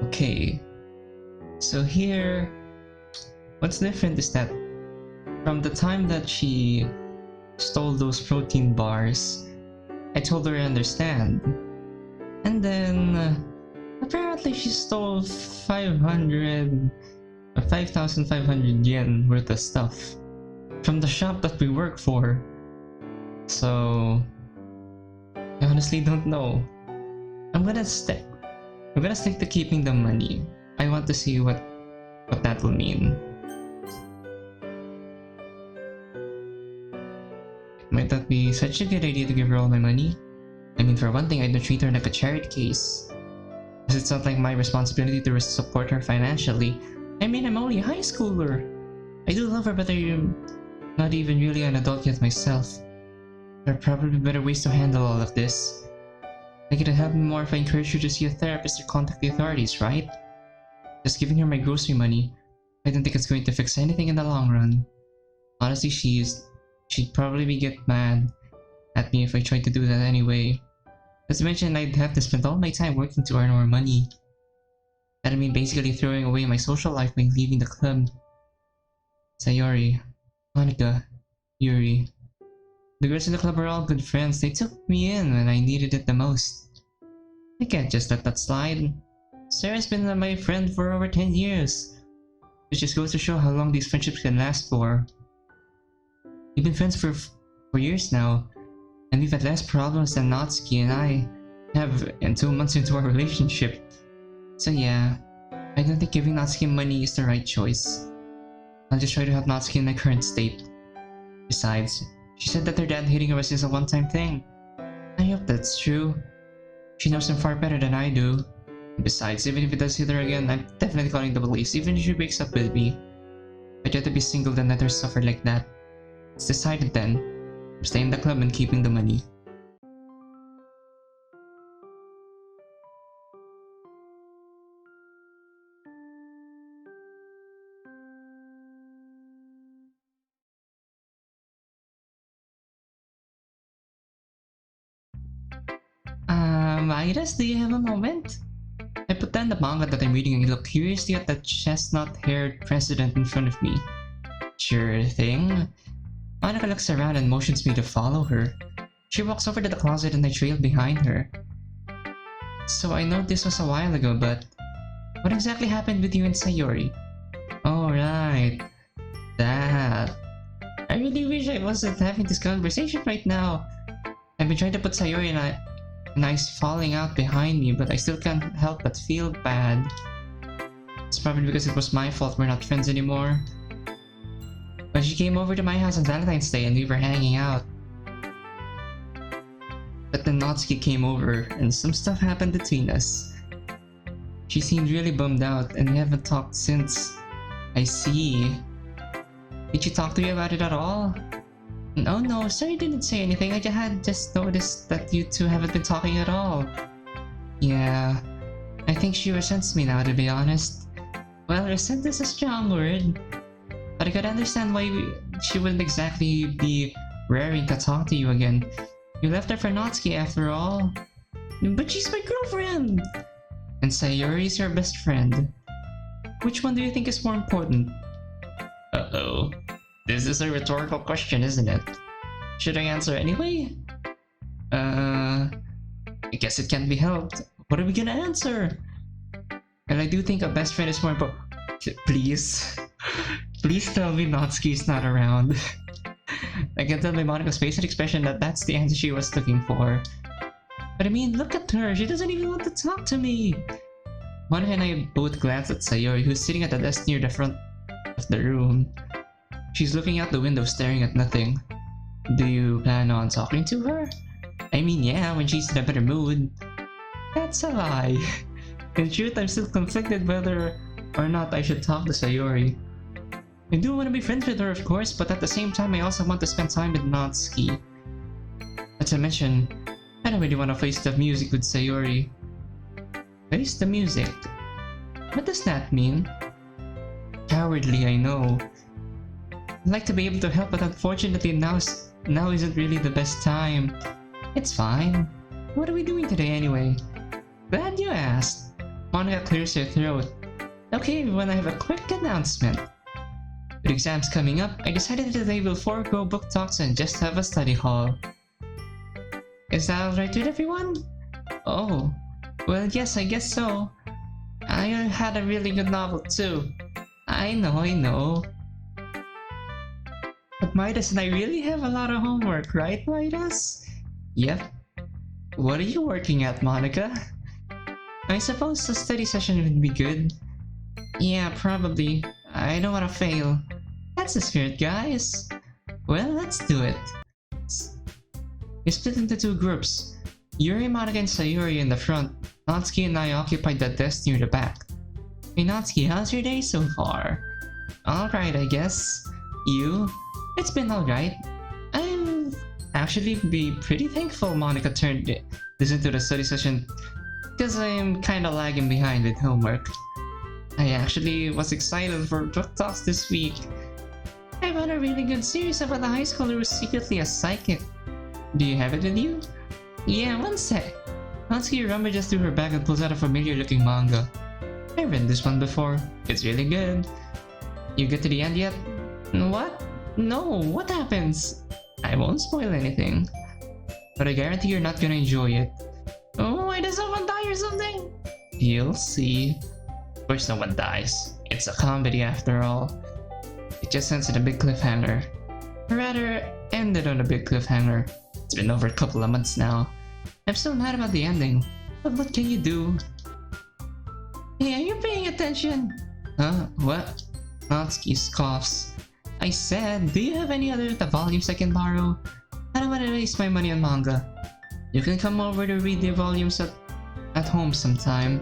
Okay, so here, what's different is that from the time that she stole those protein bars, I told her I understand. And then, apparently she stole 5,500 yen worth of stuff from the shop that we work for. So, I honestly don't know. I'm gonna stick to keeping the money. I want to see what that will mean. Might that be such a good idea to give her all my money? I mean, for one thing, I don't treat her like a charity case, because it's not like my responsibility to support her financially. I mean, I'm only a high schooler. I do love her, but I'm not even really an adult yet myself. There are probably better ways to handle all of this. Like, it'd help me more if I encourage her to see a therapist or contact the authorities, right? Just giving her my grocery money, I don't think it's going to fix anything in the long run. Honestly, she'd probably get mad at me if I tried to do that anyway. As mentioned, I'd have to spend all my time working to earn more money. That'd mean basically throwing away my social life by leaving the club. Sayori, Monica, Yuri. The girls in the club are all good friends. They took me in when I needed it the most. I can't just let that slide. Sarah's been my friend for over 10 years. It just goes to show how long these friendships can last for. We've been friends for years now, and we've had less problems than Natsuki and I have in 2 months into our relationship. So yeah, I don't think giving Natsuki money is the right choice. I'll just try to help Natsuki in my current state. Besides, she said that her dad hitting her was just a one-time thing. I hope that's true. She knows him far better than I do. And besides, even if he does hit her again, I'm definitely calling the police, even if she breaks up with me. I'd rather be single than let her suffer like that. It's decided then. I'm staying in the club and keeping the money. Midas, do you have a moment? I put down the manga that I'm reading and look curiously at the chestnut-haired president in front of me. Sure thing. Monica looks around and motions me to follow her. She walks over to the closet and I trail behind her. So I know this was a while ago, but what exactly happened with you and Sayori? Oh right, that. I really wish I wasn't having this conversation right now. I've been trying to put Sayori in a nice falling out behind me, but I still can't help but feel bad. It's probably because it was my fault we're not friends anymore. But she came over to my house on Valentine's Day and we were hanging out. But then Natsuki came over and some stuff happened between us. She seemed really bummed out and we haven't talked since. I see. Did she talk to you about it at all? Oh no, sorry, didn't say anything. I had just noticed that you two haven't been talking at all. Yeah, I think she resents me now, to be honest. Well, resent is a strong word, but I could understand why she wouldn't exactly be raring to talk to you again. You left her for Natsuki after all. But she's my girlfriend! And Sayori's your best friend. Which one do you think is more important? Uh-oh. This is a rhetorical question, isn't it? Should I answer anyway? I guess it can't be helped. What are we gonna answer? And I do think a best friend is more important. Please. Please tell me Natsuki's not around. I can tell by Monica's face and expression that that's the answer she was looking for. But I mean, look at her. She doesn't even want to talk to me. Monica and I both glance at Sayori, who's sitting at the desk near the front of the room. She's looking out the window staring at nothing. Do you plan on talking to her? I mean, yeah, when she's in a better mood. That's a lie. In truth, I'm still conflicted whether or not I should talk to Sayori. I do want to be friends with her, of course, but at the same time, I also want to spend time with Natsuki. Not to mention, I don't really want to face the music with Sayori. Face the music? What does that mean? Cowardly, I know. I'd like to be able to help, but unfortunately now isn't really the best time. It's fine. What are we doing today anyway? Glad you asked. Monica clears her throat. Okay everyone, I have a quick announcement. With exams coming up, I decided that I will forego book talks and just have a study hall. Is that alright with everyone? Oh, well yes, I guess so. I had a really good novel too. I know. But Midas and I really have a lot of homework, right Midas? Yep. What are you working at, Monica? I suppose a study session would be good. Yeah, probably. I don't want to fail. That's the spirit, guys. Well, let's do it. We split into two groups. Yuri, Monica, and Sayuri in the front. Natsuki and I occupied the desk near the back. Hey Natsuki, how's your day so far? Alright, I guess. You? It's been alright. I'll actually be pretty thankful Monica turned this into the study session because I'm kinda lagging behind with homework. I actually was excited for book talks this week. I found a really good series about a high schooler who's secretly a psychic. Do you have it with you? Yeah, one sec. Natsuki rummages through her bag and pulls out a familiar looking manga. I read this one before. It's really good. You get to the end yet? What? No, what happens? I won't spoil anything. But I guarantee you're not gonna enjoy it. Oh, why does someone die or something? You'll see. Of course no one dies. It's a comedy after all. It just ends in a big cliffhanger. Or rather, ended on a big cliffhanger. It's been over a couple of months now. I'm still mad about the ending, but what can you do? Hey, are you paying attention? Huh? What? Natsuki coughs. I said, do you have any other volumes I can borrow? I don't want to waste my money on manga. You can come over to read the volumes at home sometime.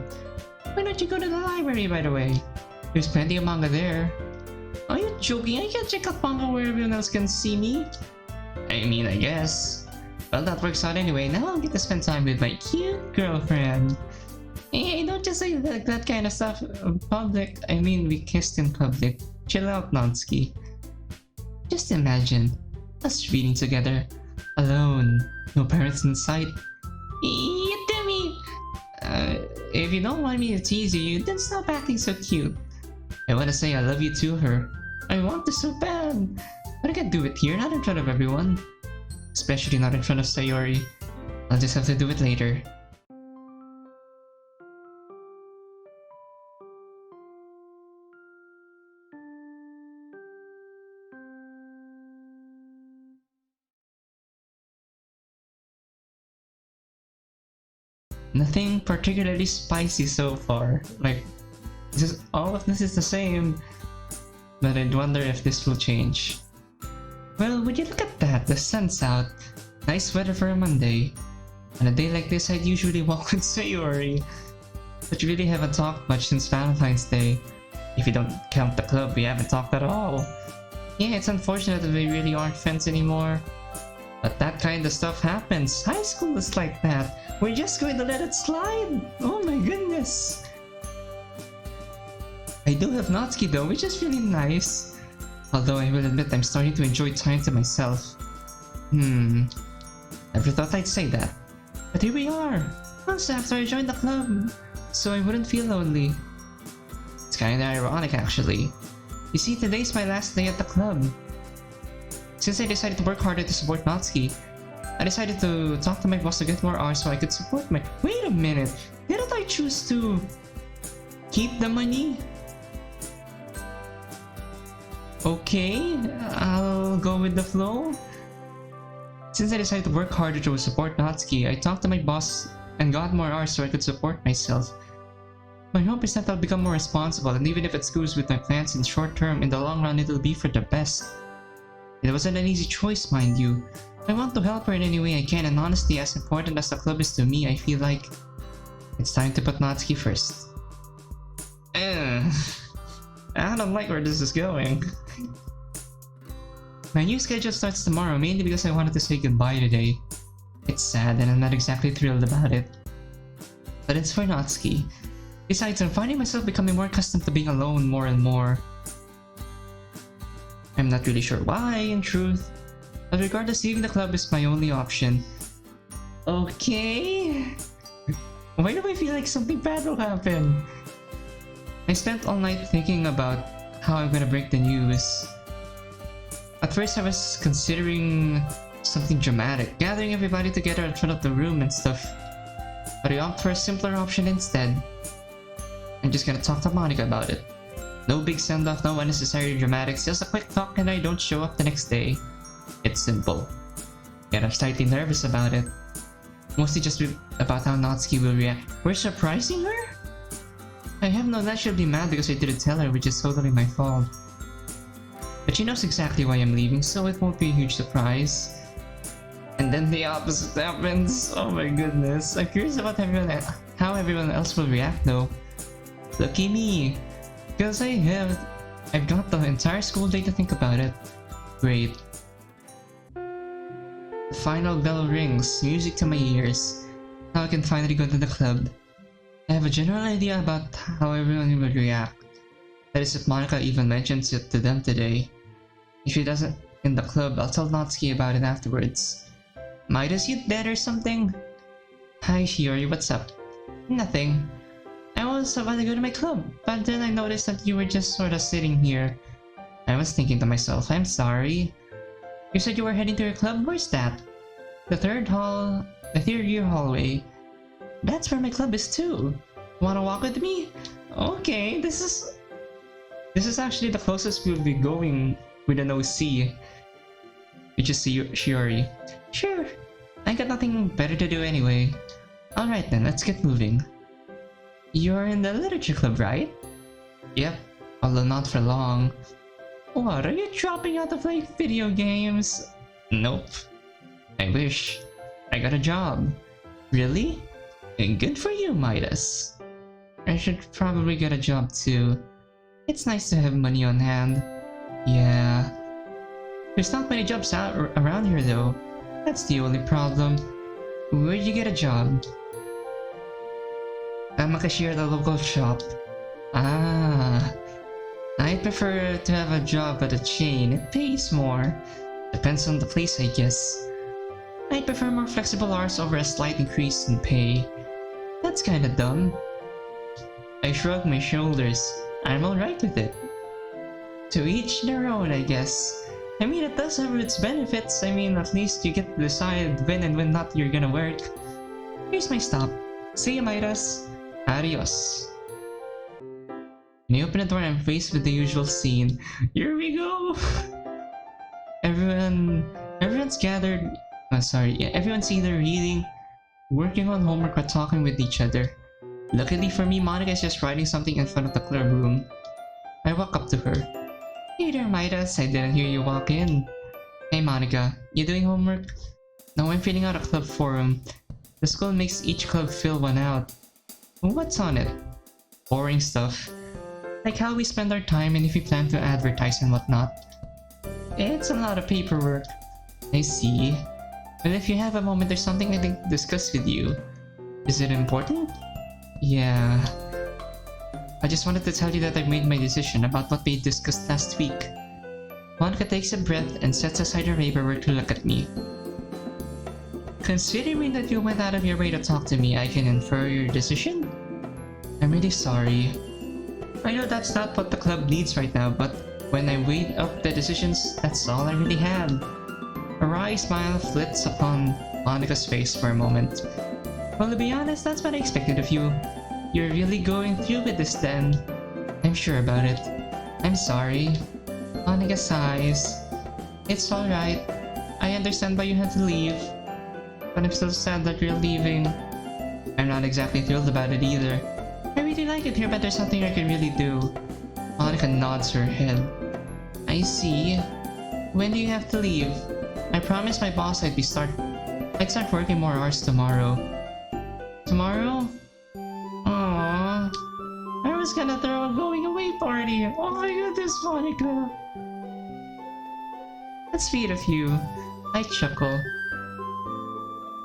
Why don't you go to the library, by the way? There's plenty of manga there. Are you joking? I can't check out manga where everyone else can see me. I mean, I guess. Well, that works out anyway. Now I'll get to spend time with my cute girlfriend. Hey, don't just say that kind of stuff in public. I mean, we kissed in public. Chill out, Natsuki. Just imagine us reading together, alone, no parents in sight. You Timmy! If you don't want me to tease you, then stop acting so cute. I want to say I love you to her. I want this so bad, but I can't do it here, not in front of everyone. Especially not in front of Sayori. I'll just have to do it later. Nothing particularly spicy so far. Like, just all of this is the same. But I'd wonder if this will change. Well, would you look at that? The sun's out. Nice weather for a Monday. On a day like this, I'd usually walk with Sayori. But we really haven't talked much since Valentine's Day. If you don't count the club, we haven't talked at all. Yeah, it's unfortunate that we really aren't friends anymore. But that kind of stuff happens. High school is like that. We're just going to let it slide. Oh my goodness. I do have Natsuki though, which is really nice. Although I will admit I'm starting to enjoy time to myself. Never thought I'd say that. But here we are, months after I joined the club, so I wouldn't feel lonely. It's kinda ironic actually. You see, today's my last day at the club. Since I decided to work harder to support Natsuki, I decided to talk to my boss to get more hours so I could support my— Wait a minute! Didn't I choose to keep the money? Okay, I'll go with the flow. Since I decided to work harder to support Natsuki, I talked to my boss and got more hours so I could support myself. My hope is that I'll become more responsible, and even if it screws with my plans in short term, in the long run it'll be for the best. It wasn't an easy choice, mind you. I want to help her in any way I can, and honestly, as important as the club is to me, I feel like it's time to put Natsuki first. I don't like where this is going. My new schedule starts tomorrow, mainly because I wanted to say goodbye today. It's sad and I'm not exactly thrilled about it. But it's for Natsuki. Besides, I'm finding myself becoming more accustomed to being alone more and more. I'm not really sure why, in truth. But regardless, leaving the club is my only option. Okay? Why do I feel like something bad will happen? I spent all night thinking about how I'm gonna break the news. At first I was considering something dramatic, gathering everybody together in front of the room and stuff. But I opted for a simpler option instead. I'm just gonna talk to Monica about it. No big send-off, no unnecessary dramatics, just a quick talk and I don't show up the next day. It's simple. Yet I'm slightly nervous about it. Mostly just about how Natsuki will react. We're surprising her? I have no doubt she'll be mad because I didn't tell her, which is totally my fault. But she knows exactly why I'm leaving, so it won't be a huge surprise. And then the opposite happens. Oh my goodness. I'm curious about how everyone else will react though. Lucky me. Because I've got the entire school day to think about it. Great. The final bell rings, music to my ears. Now I can finally go to the club. I have a general idea about how everyone will react. That is if Monica even mentions it to them today. If she doesn't in the club, I'll tell Natsuki about it afterwards. Midas, you dead or something? Hi Shiori, what's up? Nothing. I was about to go to my club, but then I noticed that you were just sort of sitting here. I was thinking to myself, I'm sorry. You said you were heading to your club? Where's that? The third year hallway. That's where my club is too. Wanna walk with me? Okay, this is actually the closest we'll be going with an OC. Which is Shiori. Sure, I got nothing better to do anyway. Alright then, let's get moving. You're in the literature club, right? Yep, although not for long. What, are you dropping out to play video games? Nope. I wish. I got a job. Really? And good for you, Midas. I should probably get a job too. It's nice to have money on hand. Yeah. There's not many jobs around here though. That's the only problem. Where'd you get a job? I'm a cashier at a local shop. Ah. I prefer to have a job at a chain. It pays more. Depends on the place, I guess. I prefer more flexible hours over a slight increase in pay. That's kinda dumb. I shrug my shoulders. I'm alright with it. To each their own, I guess. I mean, it does have its benefits. I mean, at least you get to decide when and when not you're gonna work. Here's my stop. See you, Midas. Adios. When I open the door, I'm faced with the usual scene. Here we go! Everyone's gathered. Everyone's either reading, working on homework, or talking with each other. Luckily for me, Monica is just writing something in front of the club room. I walk up to her. Hey there, Midas, I didn't hear you walk in. Hey Monica, you doing homework? No, I'm filling out a club forum. The school makes each club fill one out. What's on it? Boring stuff. Like how we spend our time and if we plan to advertise and whatnot. It's a lot of paperwork. I see. But if you have a moment, there's something I'd like to discuss with you. Is it important? Yeah. I just wanted to tell you that I've made my decision about what we discussed last week. Monica takes a breath and sets aside her paperwork to look at me. Considering that you went out of your way to talk to me, I can infer your decision? I'm really sorry. I know that's not what the club needs right now, but when I weighed up the decisions, that's all I really had. A wry smile flits upon Monica's face for a moment. Well, to be honest, that's what I expected of you. You're really going through with this then. I'm sure about it. I'm sorry. Monica sighs. It's alright. I understand why you had to leave. But I'm still sad that you're leaving. I'm not exactly thrilled about it either. I really like it here, but there's nothing I can really do. Monica nods her head. I see. When do you have to leave? I promised my boss I'd start working more hours tomorrow. Tomorrow? Aww. I was gonna throw a going away party. Oh my goodness, Monica. That's sweet of you. I chuckle.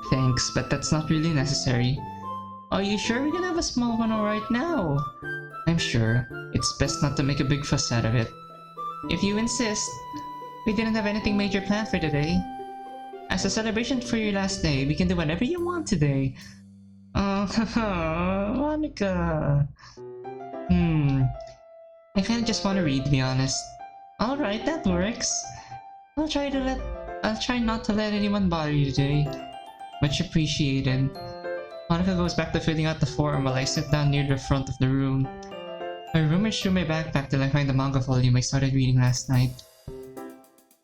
Thanks, but that's not really necessary. Are you sure we can have a small one right now? I'm sure. It's best not to make a big fuss out of it. If you insist. We didn't have anything major planned for today. As a celebration for your last day, we can do whatever you want today. Oh, Monica. I kinda just wanna read, to be honest. Alright, that works. I'll try not to let anyone bother you today. Much appreciated. Monica goes back to filling out the form while I sit down near the front of the room. I rummage through my backpack till I find the manga volume I started reading last night.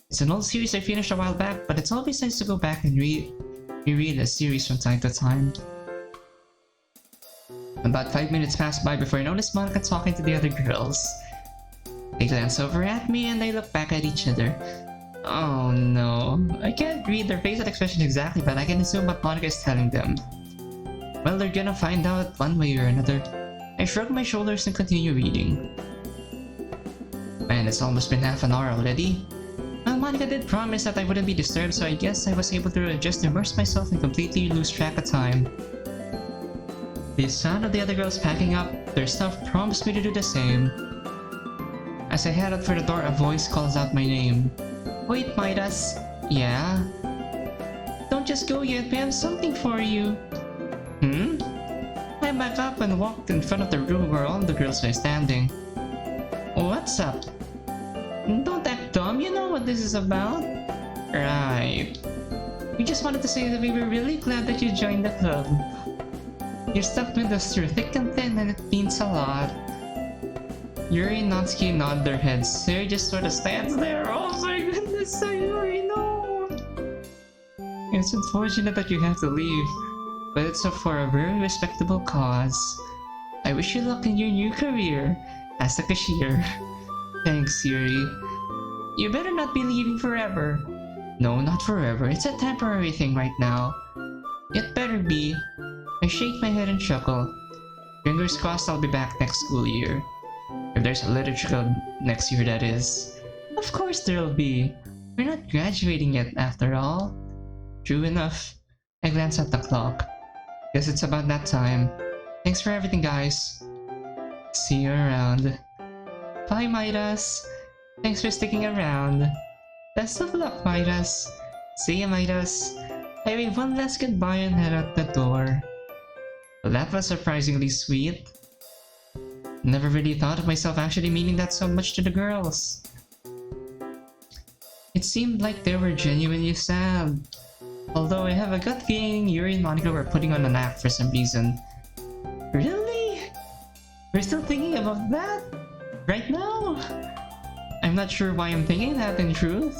It's an old series I finished a while back, but it's always nice to go back and reread a series from time to time. About 5 minutes pass by before I notice Monica talking to the other girls. They glance over at me and they look back at each other. Oh no, I can't read their facial expression exactly, but I can assume what Monica is telling them. Well, they're gonna find out one way or another. I shrug my shoulders and continue reading. Man, it's almost been half an hour already. Well, Monica did promise that I wouldn't be disturbed, so I guess I was able to just immerse myself and completely lose track of time. The sound of the other girls packing up their stuff prompts me to do the same. As I head out for the door, a voice calls out my name. Wait, Midas. Yeah? Don't just go yet, we have something for you. I backed up and walked in front of the room where all the girls were standing. What's up? Don't act dumb, you know what this is about? Right. We just wanted to say that we were really glad that you joined the club. You're stuck with us through thick and thin and it means a lot. Yuri and Natsuki nod their heads. Sir just sort of stands there. Oh my goodness, Sir Yuri, no! It's unfortunate that you have to leave, but it's for a very respectable cause. I wish you luck in your new career as a cashier. Thanks, Yuri. You better not be leaving forever. No, not forever. It's a temporary thing right now. It better be. I shake my head and chuckle. Fingers crossed I'll be back next school year. If there's a literature club next year, that is. Of course there'll be. We're not graduating yet, after all. True enough. I glance at the clock. Guess it's about that time. Thanks for everything, guys. See you around. Bye, Midas. Thanks for sticking around. Best of luck, Midas. See ya, Midas. I wave one last goodbye and head out the door. Well, that was surprisingly sweet. Never really thought of myself actually meaning that so much to the girls. It seemed like they were genuinely sad. Although I have a gut feeling Yuri and Monica were putting on an act for some reason. Really? We're still thinking about that? Right now? I'm not sure why I'm thinking that in truth,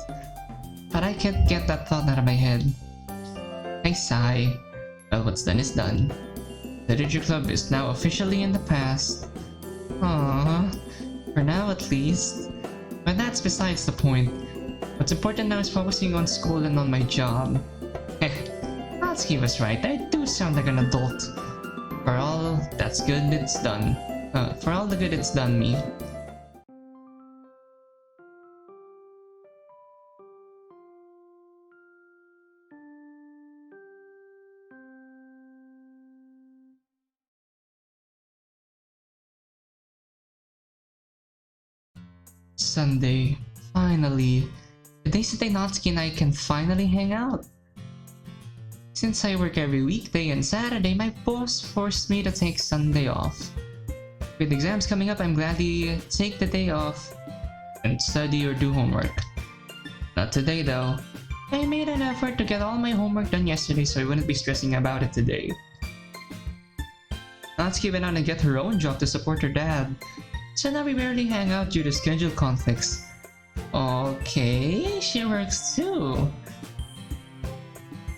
but I can't get that thought out of my head. I sigh. Well, what's done is done. Literature Club is now officially in the past. Aww. For now at least. But that's besides the point. What's important now is focusing on school and on my job. Natsuki was right, I do sound like an adult. For all that's good it's done. For all the good it's done me. Sunday. Finally. The days that Natsuki and I can finally hang out. Since I work every weekday and Saturday, my boss forced me to take Sunday off. With exams coming up, I'm gladly take the day off and study or do homework. Not today though. I made an effort to get all my homework done yesterday so I wouldn't be stressing about it today. Natsuki went out and get her own job to support her dad. So now we rarely hang out due to schedule conflicts. Okay, she works too.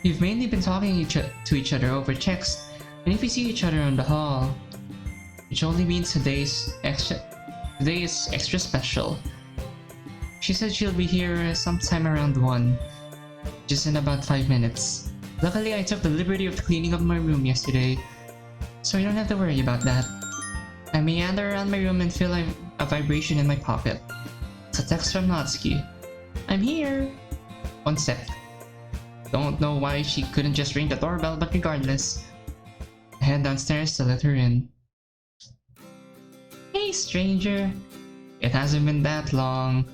We've mainly been talking to each other over text, and if we see each other in the hall, which only means today is extra special. She said she'll be here sometime around 1, just in about 5 minutes. Luckily, I took the liberty of cleaning up my room yesterday, so I don't have to worry about that. I meander around my room and feel a vibration in my pocket. It's a text from Natsuki. I'm here! 1 sec. Don't know why she couldn't just ring the doorbell, but regardless. I head downstairs to let her in. Hey stranger! It hasn't been that long.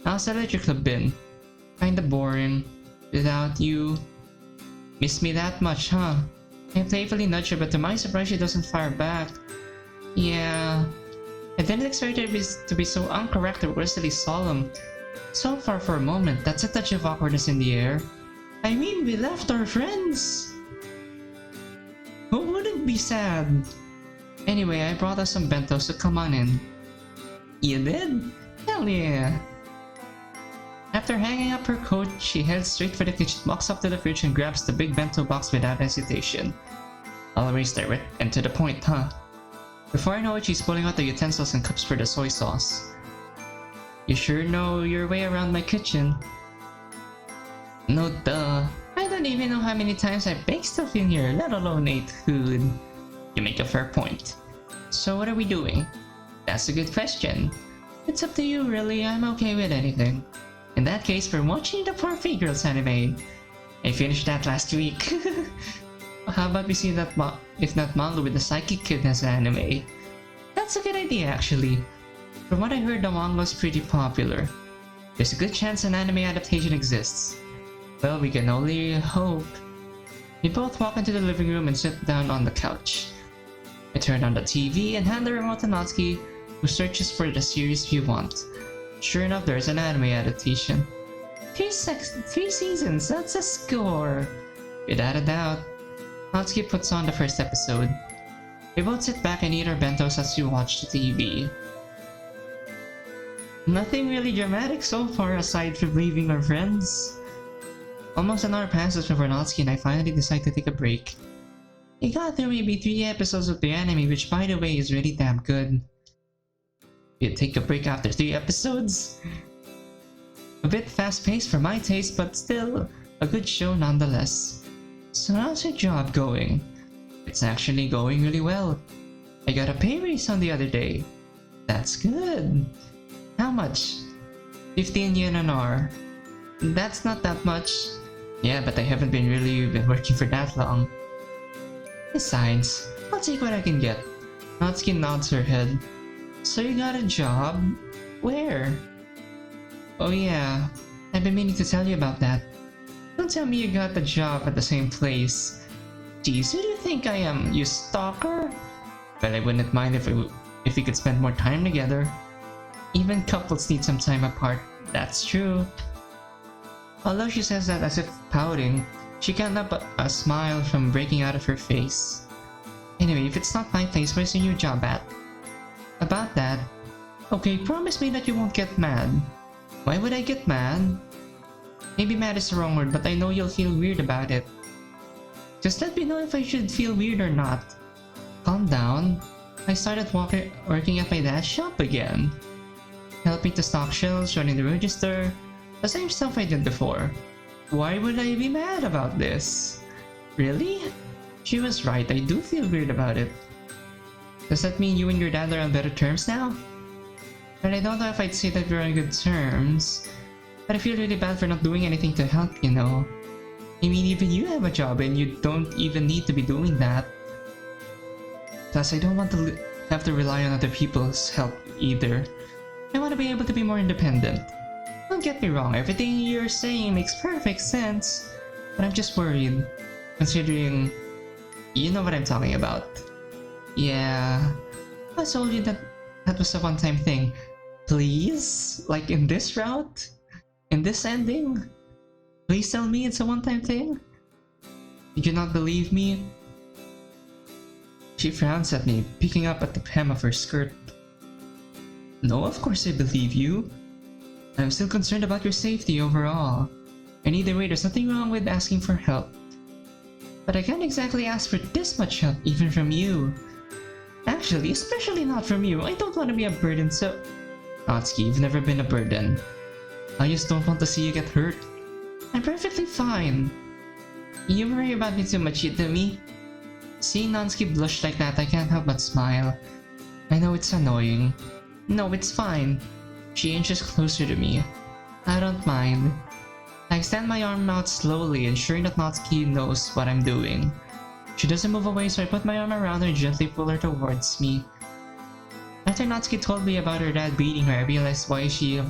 How's the literature club been? Kinda boring. Without you. Miss me that much, huh? I playfully nudge her, but to my surprise she doesn't fire back. Yeah, I didn't expect her to be so uncharacteristically solemn. So far for a moment, that's a touch of awkwardness in the air. I mean, we left our friends! Who wouldn't be sad? Anyway, I brought us some bento, so come on in. You did? Hell yeah! After hanging up her coat, she heads straight for the kitchen, walks up to the fridge and grabs the big bento box without hesitation. Always direct and to the point, huh? Before I know it, she's pulling out the utensils and cups for the soy sauce. You sure know your way around my kitchen. No duh. I don't even know how many times I baked stuff in here, let alone ate food. You make a fair point. So what are we doing? That's a good question. It's up to you really, I'm okay with anything. In that case, we're watching the 4 Girls anime. I finished that last week. How about we see that if not manga with the Psychic Kid as anime? That's a good idea actually. From what I heard, the manga's pretty popular. There's a good chance an anime adaptation exists. Well, we can only hope. We both walk into the living room and sit down on the couch. I turn on the TV and hand the remote to Natsuki, who searches for the series we want. Sure enough, there's an anime adaptation. 3 seasons, that's a score! Without a doubt. Natsuki puts on the first episode. We both sit back and eat our bentos as we watch the TV. Nothing really dramatic so far aside from leaving our friends. Almost an hour passes before Natsuki and I finally decide to take a break. We got through maybe 3 episodes of the anime, which by the way is really damn good. You take a break after 3 episodes? A bit fast-paced for my taste, but still a good show nonetheless. So how's your job going? It's actually going really well. I got a pay raise on the other day. That's good. How much? 15 yen an hour. That's not that much. Yeah, but I haven't been working for that long. Besides, I'll take what I can get. Natsuki nods her head. So you got a job? Where? Oh yeah, I've been meaning to tell you about that. Don't tell me you got the job at the same place. Geez, who do you think I am, you stalker? Well, I wouldn't mind if we could spend more time together. Even couples need some time apart, that's true. Although she says that as if pouting, she can't help a smile from breaking out of her face. Anyway, if it's not my place, where's your new job at? About that, okay, promise me that you won't get mad. Why would I get mad? Maybe mad is the wrong word, but I know you'll feel weird about it. Just let me know if I should feel weird or not. Calm down. I started working at my dad's shop again. Helping to stock shelves, running the register, the same stuff I did before. Why would I be mad about this? Really? She was right, I do feel weird about it. Does that mean you and your dad are on better terms now? Well, I don't know if I'd say that we're on good terms, but I feel really bad for not doing anything to help, you know. I mean, even you have a job and you don't even need to be doing that. Plus, I don't want to have to rely on other people's help either. I want to be able to be more independent. Don't get me wrong, everything you're saying makes perfect sense, but I'm just worried, considering you know what I'm talking about. Yeah, I told you that was a one-time thing. Please? Like in this route? In this ending? Please tell me it's a one-time thing? Did you not believe me? She frowns at me, picking up at the hem of her skirt. No, of course I believe you. I'm still concerned about your safety overall. And either way, there's nothing wrong with asking for help. But I can't exactly ask for this much help even from you. Actually, especially not from you. I don't want to be a burden, so... Natsuki, you've never been a burden. I just don't want to see you get hurt. I'm perfectly fine. You worry about me too much, you me. Seeing Natsuki blush like that, I can't help but smile. I know it's annoying. No, it's fine. She inches closer to me. I don't mind. I extend my arm out slowly, ensuring that Natsuki knows what I'm doing. She doesn't move away, so I put my arm around her and gently pull her towards me. After Natsuki told me about her dad beating her, I realized why she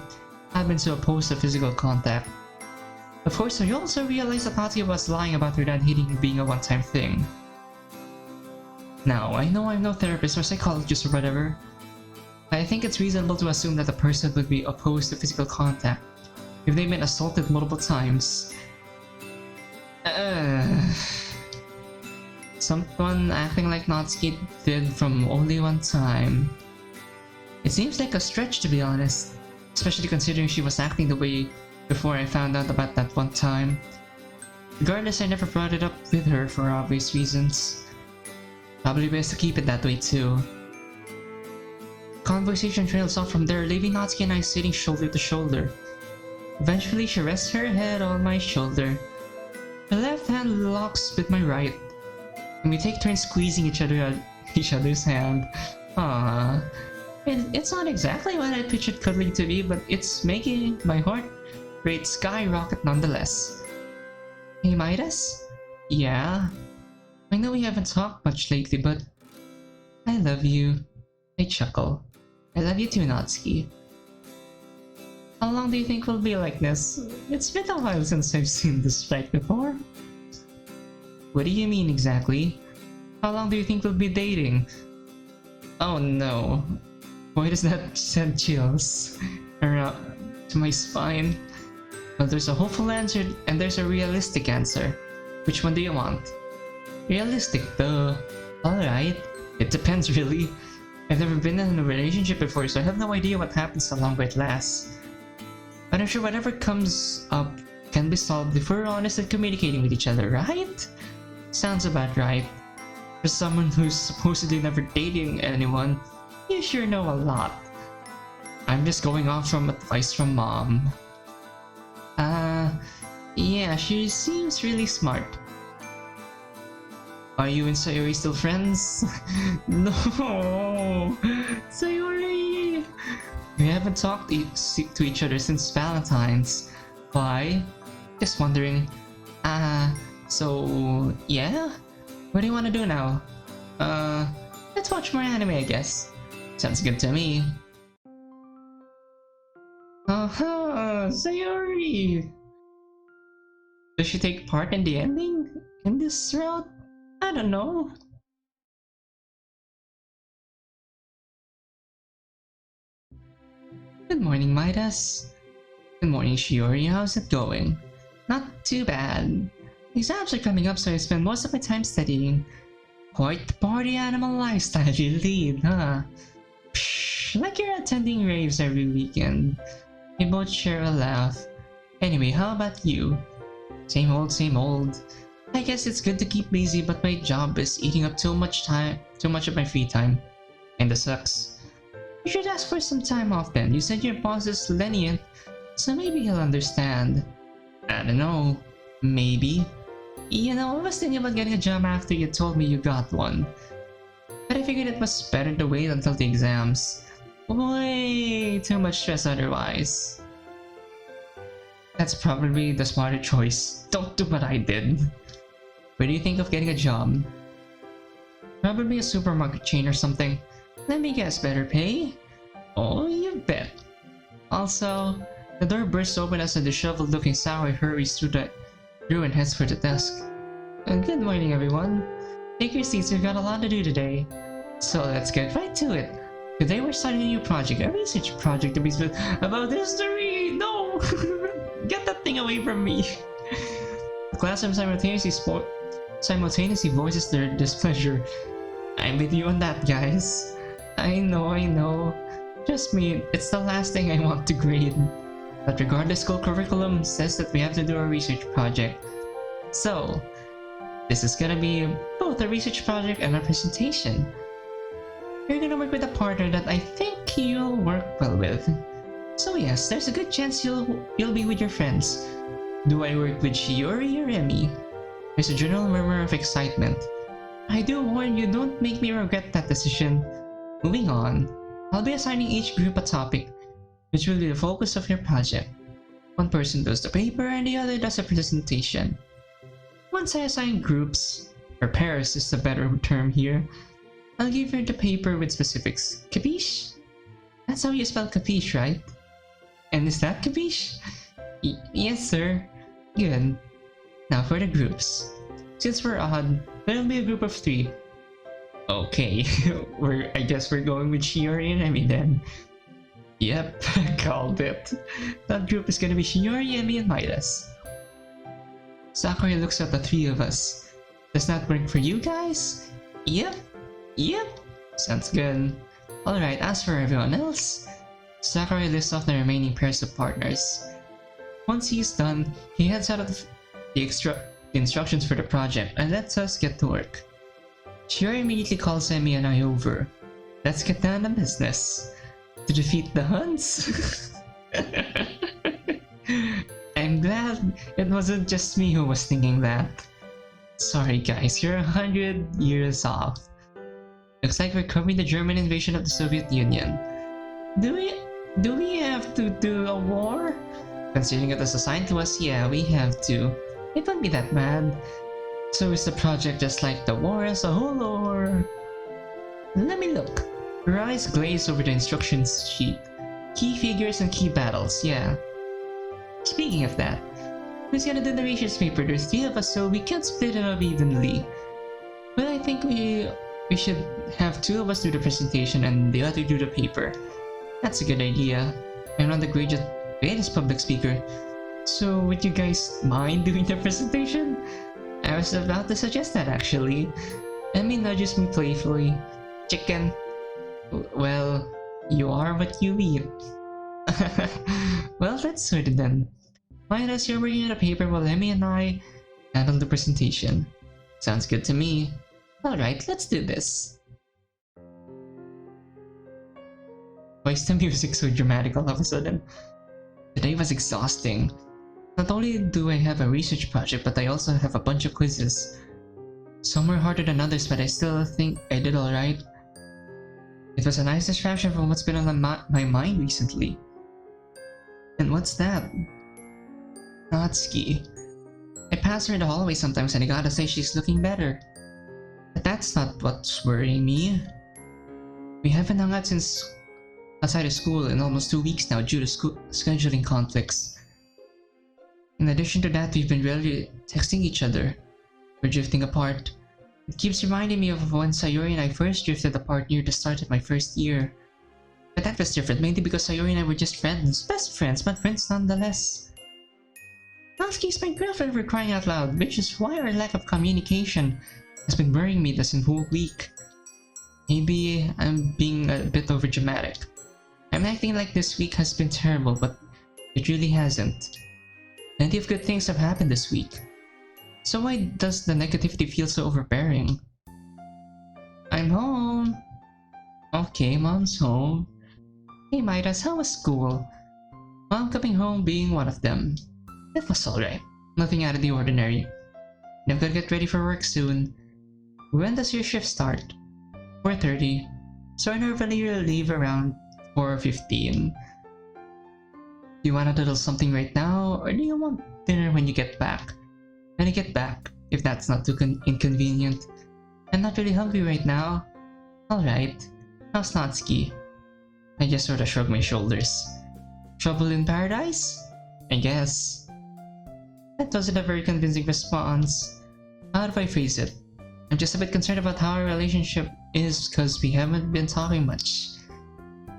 had been so opposed to physical contact. Of course, I also realized that Natsuki was lying about her dad hitting her being a one-time thing. Now, I know I'm no therapist or psychologist or whatever, but I think it's reasonable to assume that a person would be opposed to physical contact if they've been assaulted multiple times. Someone acting like Natsuki did from only one time. It seems like a stretch, to be honest, especially considering she was acting the way before I found out about that one time. Regardless, I never brought it up with her for obvious reasons. Probably best to keep it that way too. Conversation trails off from there, leaving Natsuki and I sitting shoulder to shoulder. Eventually, she rests her head on my shoulder. Her left hand locks with my right, and we take turns squeezing each other's hand. Aww. It's not exactly what I pictured cuddling to be, but it's making my heart rate skyrocket nonetheless. Hey Midas? Yeah? I know we haven't talked much lately, but I love you. I chuckle. I love you too, Natsuki. How long do you think we'll be like this? It's been a while since I've seen this fight before. What do you mean exactly? How long do you think we'll be dating? Oh no. Why does that send chills around to my spine? Well, there's a hopeful answer and there's a realistic answer. Which one do you want? Realistic, duh. Alright. It depends, really. I've never been in a relationship before, so I have no idea what happens how long it lasts. But I'm sure whatever comes up can be solved if we're honest and communicating with each other, right? Sounds about right. For someone who's supposedly never dating anyone, you sure know a lot. I'm just going off from advice from Mom. Yeah, she seems really smart. Are you and Sayori still friends? No! Sayori! We haven't talked to each other since Valentine's. Why? Just wondering. So yeah? What do you want to do now? Let's watch more anime, I guess. Sounds good to me. Sayori! Does she take part in the ending? In this route? I don't know. Good morning, Midas. Good morning, Shiori. How's it going? Not too bad. Exams are coming up, so I spend most of my time studying. Quite the party animal lifestyle you lead, huh? Psh, like you're attending raves every weekend. We both share a laugh. Anyway, how about you? Same old, same old. I guess it's good to keep busy, but my job is eating up too much of my free time. Kinda sucks. You should ask for some time off then. You said your boss is lenient, so maybe he'll understand. I don't know. Maybe. You know, I was thinking about getting a job after you told me you got one. But I figured it was better to wait until the exams. Way too much stress otherwise. That's probably the smarter choice. Don't do what I did. Where do you think of getting a job? Probably a supermarket chain or something. Let me guess, better pay? Oh, you bet. Also, the door bursts open as a disheveled-looking Saori hurries through and heads for the desk. Good morning, everyone. Take your seats, we've got a lot to do today. So let's get right to it. Today we're starting a new project, a research project to be about history! No! Get that thing away from me! The classroom simultaneously voices their displeasure. I'm with you on that, guys. I know. Trust me, it's the last thing I want to grade. But regardless, school curriculum says that we have to do a research project. So, this is gonna be both a research project and a presentation. You're gonna work with a partner that I think you'll work well with. So yes, there's a good chance you'll be with your friends. Do I work with Shiori or Remy? There's a general murmur of excitement. I do warn you, don't make me regret that decision. Moving on, I'll be assigning each group a topic, which will be the focus of your project. One person does the paper and the other does a presentation. Once I assign groups, or pairs is the better term here, I'll give you the paper with specifics. Capiche? That's how you spell capiche, right? And is that capiche? Yes, sir. Good. Now for the groups. Since we're odd, there'll be a group of 3. Okay, I guess we're going with Shiori and Emi then. Yep, called it. That group is gonna be Shiori, Emi, and Midas. Sakurai looks at the three of us. Does that work for you guys? Yep, yep, sounds good. Alright, as for everyone else, Sakurai lists off the remaining pairs of partners. Once he's done, he heads out of the instructions for the project and lets us get to work. Shiori immediately calls Emi and I over. Let's get down to business. To defeat the Huns? I'm glad it wasn't just me who was thinking that. Sorry guys, you're 100 years off. Looks like we're covering the German invasion of the Soviet Union. Do we have to do a war? Considering it was assigned to us, yeah, we have to. It won't be that bad. So is the project just like the war as a whole, or... Let me look. Her eyes glaze over the instructions sheet. Key figures and key battles, yeah. Speaking of that, who's gonna do the research paper? There's 3 of us, so we can't split it up evenly. But I think we should have 2 of us do the presentation and the other do the paper. That's a good idea. I'm not the greatest public speaker, so would you guys mind doing the presentation? I was about to suggest that actually. Emmy nudges me playfully. Chicken. Well, you are what you eat. Well, let's sort it then. Midas, you're working on a paper while Emmy and I handle the presentation. Sounds good to me. Alright, let's do this. Why is the music so dramatic all of a sudden? Today was exhausting. Not only do I have a research project, but I also have a bunch of quizzes. Some were harder than others, but I still think I did alright. It was a nice distraction from what's been on my mind recently. And what's that? Natsuki. I pass her in the hallway sometimes and I gotta say she's looking better. But that's not what's worrying me. We haven't hung out since outside of school in almost 2 weeks now due to scheduling conflicts. In addition to that, we've been rarely texting each other. We're drifting apart. It keeps reminding me of when Sayori and I first drifted apart near the start of my first year. But that was different, mainly because Sayori and I were just friends. Best friends, but friends nonetheless. Natsuki's my girlfriend for crying out loud, which is why our lack of communication has been worrying me this whole week. Maybe I'm being a bit overdramatic. I'm acting like this week has been terrible, but it really hasn't. Plenty of good things have happened this week. So why does the negativity feel so overbearing? I'm home. Okay, Mom's home. Hey Midas, how was school? Mom coming home being one of them. It was alright. Nothing out of the ordinary. I'm gonna get ready for work soon. When does your shift start? 4:30. So I normally leave around 4:15. Do you want a little something right now, or do you want dinner when you get back? When I get back, if that's not too inconvenient. I'm not really hungry right now. Alright. How's Natsuki? I just sort of shrug my shoulders. Trouble in paradise? I guess. That wasn't a very convincing response. How do I phrase it? I'm just a bit concerned about how our relationship is because we haven't been talking much.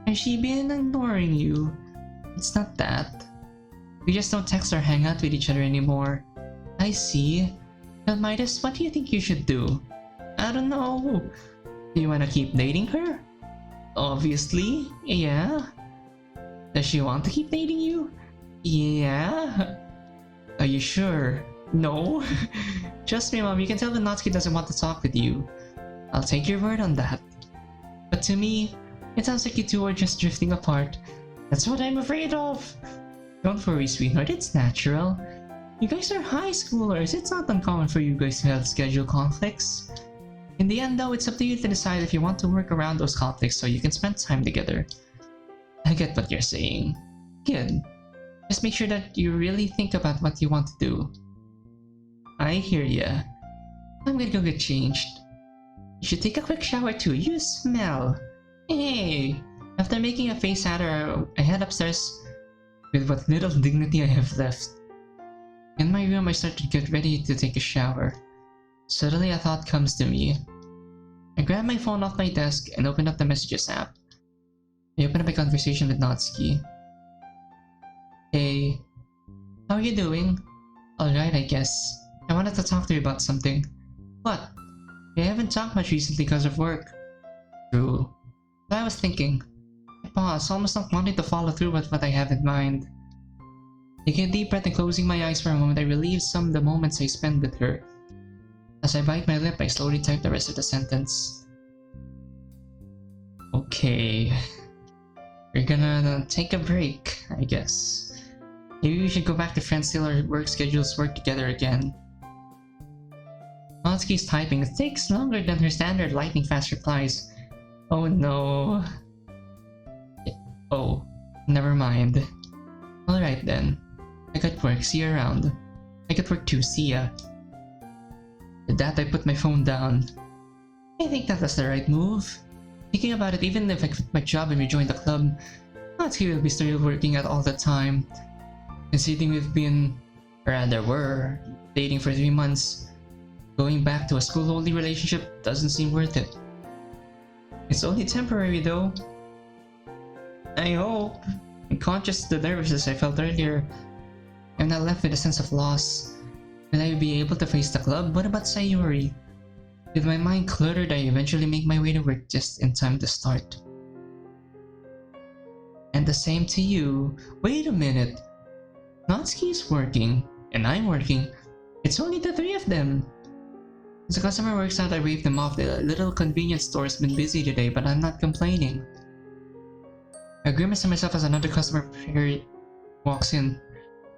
Has she been ignoring you? It's not that. We just don't text or hang out with each other anymore. I see. Well, Midas, what do you think you should do? I don't know. Do you want to keep dating her? Obviously, yeah. Does she want to keep dating you? Yeah. Are you sure? No. Trust me, Mom, you can tell that Natsuki doesn't want to talk with you. I'll take your word on that. But to me, it sounds like you two are just drifting apart. That's what I'm afraid of. Don't worry, sweetheart, it's natural. You guys are high schoolers. It's not uncommon for you guys to have schedule conflicts. In the end, though, it's up to you to decide if you want to work around those conflicts so you can spend time together. I get what you're saying. Good. Just make sure that you really think about what you want to do. I hear ya. I'm gonna go get changed. You should take a quick shower too. You smell. Hey! After making a face at her, I head upstairs with what little dignity I have left. In my room, I start to get ready to take a shower. Suddenly a thought comes to me. I grabbed my phone off my desk and opened up the Messages app. I opened up a conversation with Natsuki. Hey, how are you doing? Alright, I guess. I wanted to talk to you about something. What? We haven't talked much recently because of work. True. But I was thinking. I paused, almost not wanting to follow through with what I have in mind. Taking a deep breath and closing my eyes for a moment, I relieved some of the moments I spent with her. As I bite my lip, I slowly type the rest of the sentence. Okay. We're gonna take a break, I guess. Maybe we should go back to friends till our work schedules work together again. Natsuki's typing. It takes longer than her standard lightning-fast replies. Oh no. Oh, never mind. Alright then. I got work, see you around. I got work too, see ya. With that, I put my phone down. I think that was the right move. Thinking about it, even if I quit my job and rejoin the club, Natsuki will be still working out all the time. Considering we've been, or rather were, dating for 3 months, going back to a school-only relationship doesn't seem worth it. It's only temporary though. I hope. And conscious of the nervousness I felt earlier, I'm now left with a sense of loss. Will I be able to face the club? What about Sayuri? With my mind cluttered, I eventually make my way to work just in time to start. And the same to you. Wait a minute. Natsuki's working, and I'm working. It's only the 3 of them. As the customer works out, I wave them off. The little convenience store's been busy today, but I'm not complaining. I grimace to myself as another customer walks in,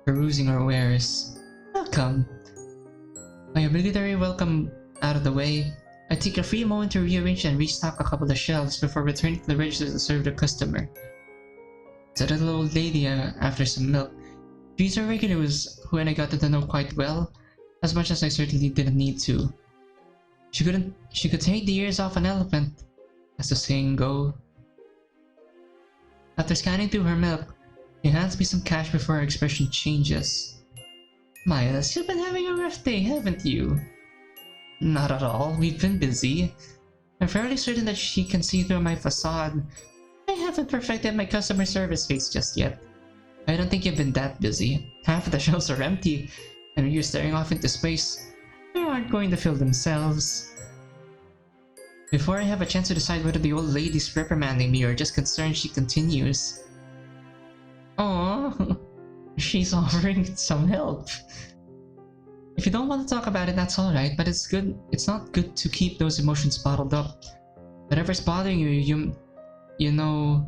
perusing our wares. Welcome. My obligatory welcome out of the way, I take a free moment to rearrange and restock a couple of shelves before returning to the register to serve the customer. It's a little old lady after some milk. She's a regular who I got to know quite well, as much as I certainly didn't need to. She could take the ears off an elephant, as the saying goes. After scanning through her milk, she hands me some cash before her expression changes. Midas, you've been having a rough day, haven't you? Not at all, we've been busy. I'm fairly certain that she can see through my facade. I haven't perfected my customer service face just yet. I don't think you've been that busy. Half of the shelves are empty, and when you're staring off into space, they aren't going to fill themselves. Before I have a chance to decide whether the old lady's reprimanding me or just concerned, she continues. Aww, she's offering some help. If you don't want to talk about it, that's alright, but it's not good to keep those emotions bottled up. Whatever's bothering you, know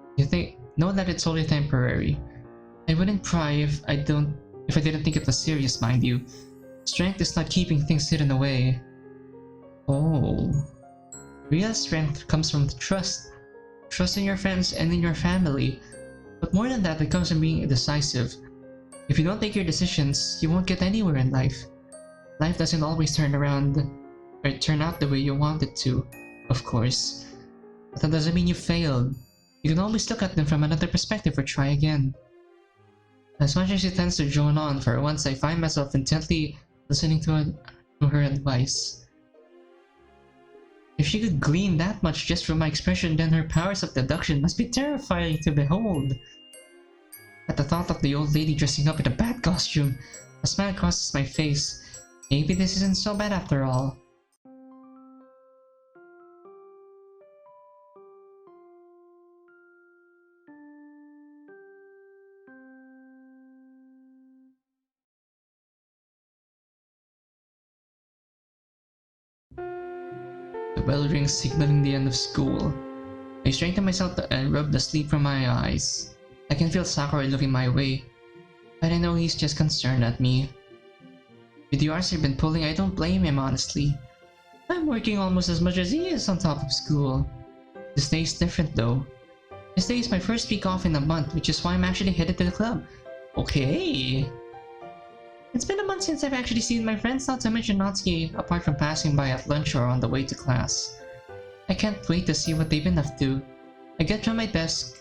that it's only temporary. I wouldn't cry if I didn't think it was serious, mind you. Strength is not keeping things hidden away. Oh. Real strength comes from trust. Trust in your friends and in your family. But more than that, it comes from being decisive. If you don't take your decisions, you won't get anywhere in life. Life doesn't always turn out the way you want it to, of course. But that doesn't mean you failed. You can always look at them from another perspective or try again. As much as she tends to drone on, for once I find myself intently listening to her advice. If she could glean that much just from my expression, then her powers of deduction must be terrifying to behold. At the thought of the old lady dressing up in a bad costume, a smile crosses my face. Maybe this isn't so bad after all. The bell rings, signaling the end of school. I straighten myself and rub the sleep from my eyes. I can feel Sakurai looking my way, but I know he's just concerned at me. With the hours I've been pulling, I don't blame him, honestly. I'm working almost as much as he is on top of school. This day is different though. This day is my first week off in a month, which is why I'm actually headed to the club. Okay. It's been a month since I've actually seen my friends, not to mention Natsuki, apart from passing by at lunch or on the way to class. I can't wait to see what they've been up to. I get up from my desk,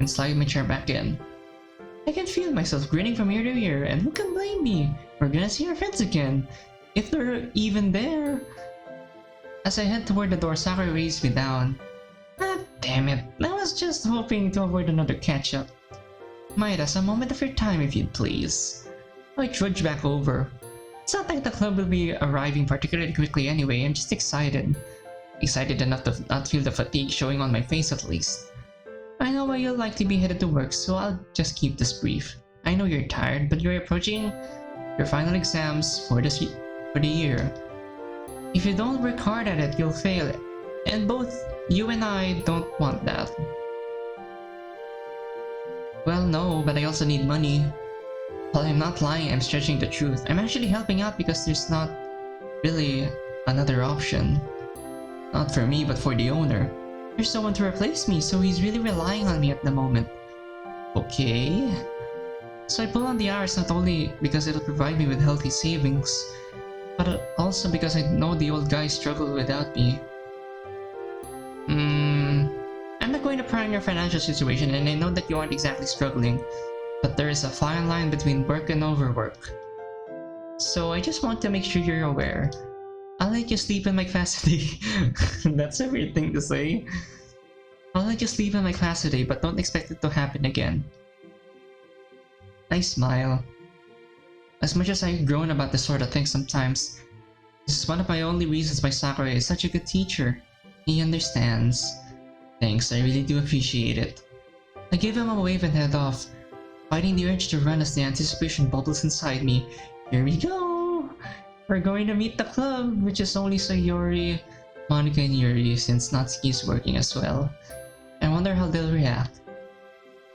and slide my chair back in. I can feel myself grinning from ear to ear, and who can blame me? We're gonna see our friends again. If they're even there. As I head toward the door, Sakura weighs me down. Ah, damn it. I was just hoping to avoid another catch-up. Midas, a moment of your time if you'd please. I trudge back over. It's not like the club will be arriving particularly quickly anyway, I'm just excited. Excited enough to not feel the fatigue showing on my face at least. I know why you'll likely be headed to work, so I'll just keep this brief. I know you're tired, but you're approaching your final exams for the year. If you don't work hard at it, you'll fail. And both you and I don't want that. Well, no, but I also need money. While I'm not lying, I'm stretching the truth. I'm actually helping out because there's not really another option. Not for me, but for the owner. There's someone to replace me, so he's really relying on me at the moment. Okay. So I pull on the hours not only because it'll provide me with healthy savings, but also because I know the old guy struggled without me. I'm not going to pry on your financial situation, and I know that you aren't exactly struggling, but there is a fine line between work and overwork. So I just want to make sure you're aware. I'll let you sleep in my class today. That's a weird thing to say. I'll let you sleep in my class today, but don't expect it to happen again. I smile. As much as I've grown about this sort of thing sometimes, this is one of my only reasons why Sakura is such a good teacher. He understands. Thanks, I really do appreciate it. I give him a wave and head off, fighting the urge to run as the anticipation bubbles inside me. Here we go! We're going to meet the club, which is only Sayori, Monika, and Yuri, since Natsuki is working as well. I wonder how they'll react.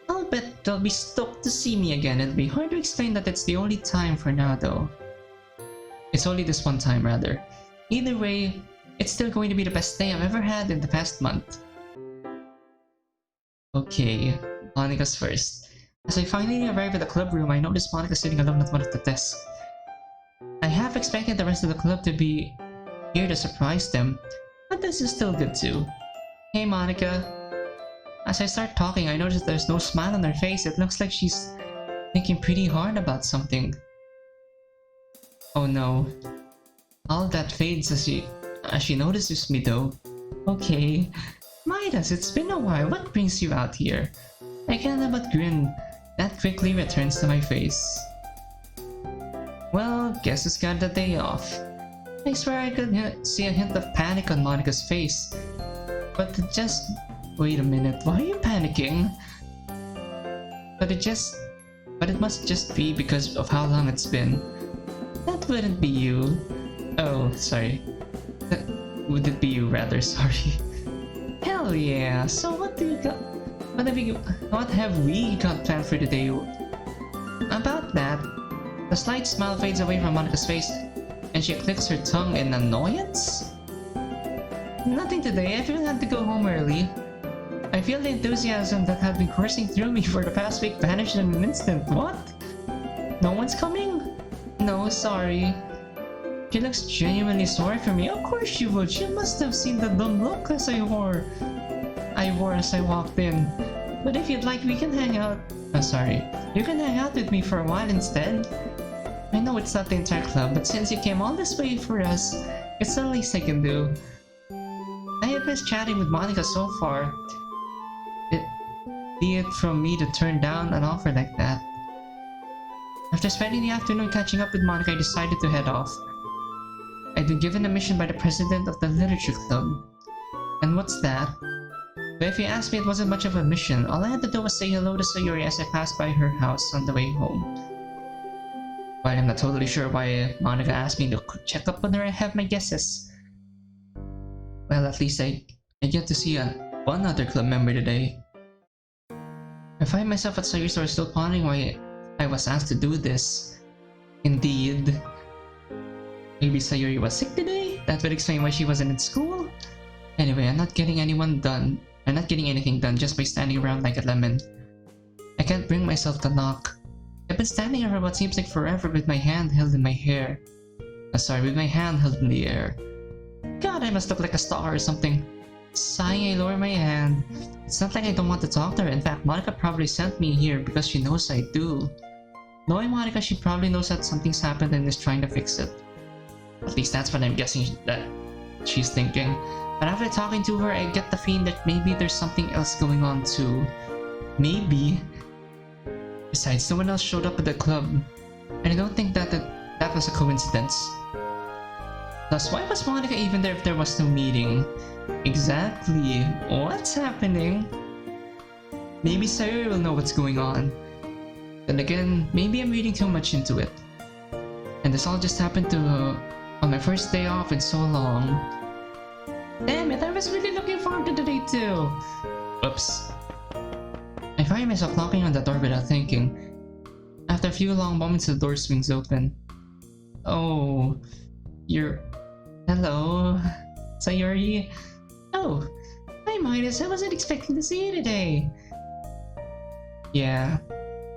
I'll bet they'll be stoked to see me again. It'll be hard to explain that it's the only time for now though. It's only this one time rather. Either way, it's still going to be the best day I've ever had in the past month. Okay, Monika's first. As I finally arrive at the club room, I notice Monika sitting alone at one of the desks. I half expected the rest of the club to be here to surprise them, but this is still good too. Hey Monika. As I start talking, I notice there's no smile on her face. It looks like she's thinking pretty hard about something. Oh no. All of that fades as she notices me though. Okay. Midas, it's been a while. What brings you out here? I can't help but grin. That quickly returns to my face. Well, guess who's got the day off? I swear I could see a hint of panic on Monika's face. But wait a minute, why are you panicking? But it must just be because of how long it's been. That wouldn't be you. Oh, sorry. Would it be you rather, sorry. Hell yeah, so what have we got planned for today? About that, the slight smile fades away from Monika's face and she clicks her tongue in annoyance? Nothing today, everyone had to go home early. I feel the enthusiasm that had been coursing through me for the past week vanished in an instant. What? No one's coming? No, sorry. She looks genuinely sorry for me. Of course she would. She must have seen the dumb look I wore as I walked in. But if you'd like, we can hang out. Oh, sorry. You can hang out with me for a while instead. I know it's not the entire club, but since you came all this way for us, it's the least I can do. I have missed chatting with Monika so far. Be it from me to turn down an offer like that. After spending the afternoon catching up with Monika, I decided to head off. I'd been given a mission by the president of the literature club. And what's that? But if you ask me, it wasn't much of a mission. All I had to do was say hello to Sayori as I passed by her house on the way home. While I'm not totally sure why Monika asked me to check up on her, I have my guesses. Well, at least I get to see one other club member today. I find myself at Sayori's store still pondering why I was asked to do this. Indeed. Maybe Sayori was sick today? That would explain why she wasn't in school? Anyway, I'm not getting anything done just by standing around like a lemon. I can't bring myself to knock. I've been standing here for what seems like forever with my hand held in my hair. With my hand held in the air. God, I must look like a stalker or something. Sighing, I lower my hand. It's not like I don't want to talk to her. In fact, Monika probably sent me here because she knows I do. Knowing Monika, she probably knows that something's happened and is trying to fix it. At least that's what I'm guessing that she's thinking. But after talking to her, I get the feeling that maybe there's something else going on too. Maybe. Besides, no one else showed up at the club, and I don't think that was a coincidence. Thus, why was Monica even there if there was no meeting? Exactly. What's happening? Maybe Sayori will know what's going on. Then again, maybe I'm reading too much into it. And this all just happened to on my first day off in so long. Damn it, I was really looking forward to the day too. Oops. I find myself knocking on the door without thinking. After a few long moments, the door swings open. Oh, hello, Sayori. Oh, hi Midas, I wasn't expecting to see you today. Yeah,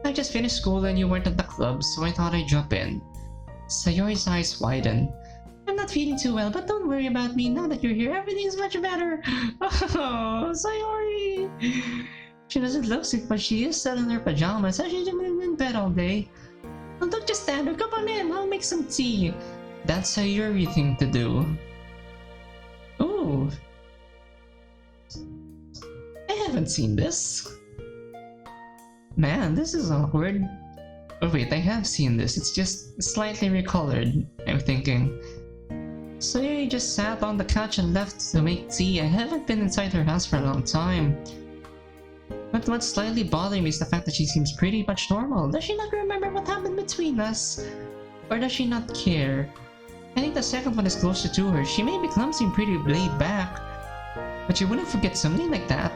I just finished school and you weren't at the club, so I thought I'd drop in. Sayori's eyes widen. I'm not feeling too well, but don't worry about me. Now that you're here, everything's much better. Oh, Sayori! She doesn't look sick, but she is still in her pajamas, so she's been in bed all day. Well, don't just stand there. Come on in. I'll make some tea. That's a Sayori thing to do. Ooh. I haven't seen this. Man, this is awkward. Oh wait, I have seen this. It's just slightly recolored, I'm thinking. Sayori just sat on the couch and left to make tea. I haven't been inside her house for a long time. But what's slightly bothering me is the fact that she seems pretty much normal. Does she not remember what happened between us? Or does she not care? I think the second one is closer to her. She may be clumsy and pretty laid back, but she wouldn't forget something like that.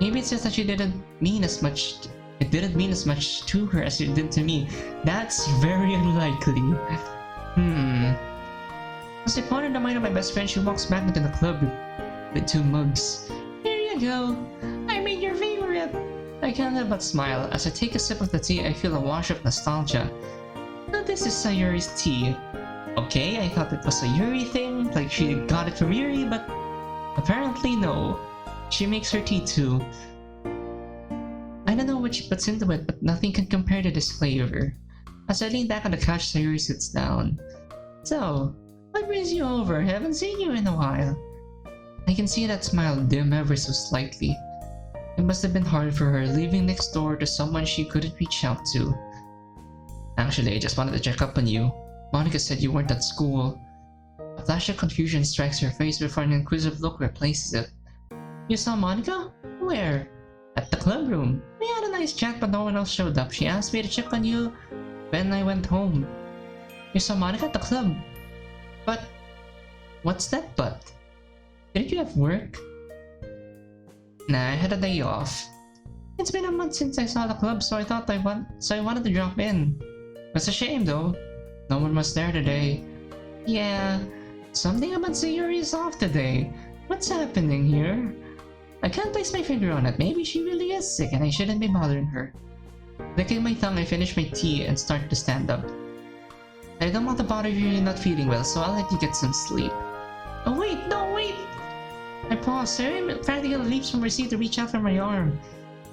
Maybe it's just that it didn't mean as much to her as it did to me. That's very unlikely. As I ponder the mind of my best friend, she walks back into the club with 2 mugs. Here you go. I made your favorite. I can't help but smile. As I take a sip of the tea, I feel a wash of nostalgia. Now this is Sayori's tea. Okay, I thought it was a Yuri thing, like she got it from Yuri, but apparently no. She makes her tea too. I don't know what she puts into it, but nothing can compare to this flavor. As I lean back on the couch, Sayori sits down. So, what brings you over? Haven't seen you in a while. I can see that smile dim ever so slightly. It must have been hard for her living next door to someone she couldn't reach out to. Actually, I just wanted to check up on you. Monica said you weren't at school. A flash of confusion strikes her face before an inquisitive look replaces it. You saw Monica? Where? At the club room. We had a nice chat, but no one else showed up. She asked me to check on you when I went home. You saw Monica at the club? But... what's that but? Didn't you have work? Nah, I had a day off. It's been a month since I saw the club, so I wanted to drop in. It's a shame though. No one was there today. Yeah, something about Sayori is off today. What's happening here? I can't place my finger on it. Maybe she really is sick and I shouldn't be bothering her. Licking my tongue, I finish my tea and start to stand up. I don't want to bother you if you're not feeling well, so I'll let you get some sleep. Oh wait, no wait! I pause. Sayori practically leaps from her seat to reach out for my arm,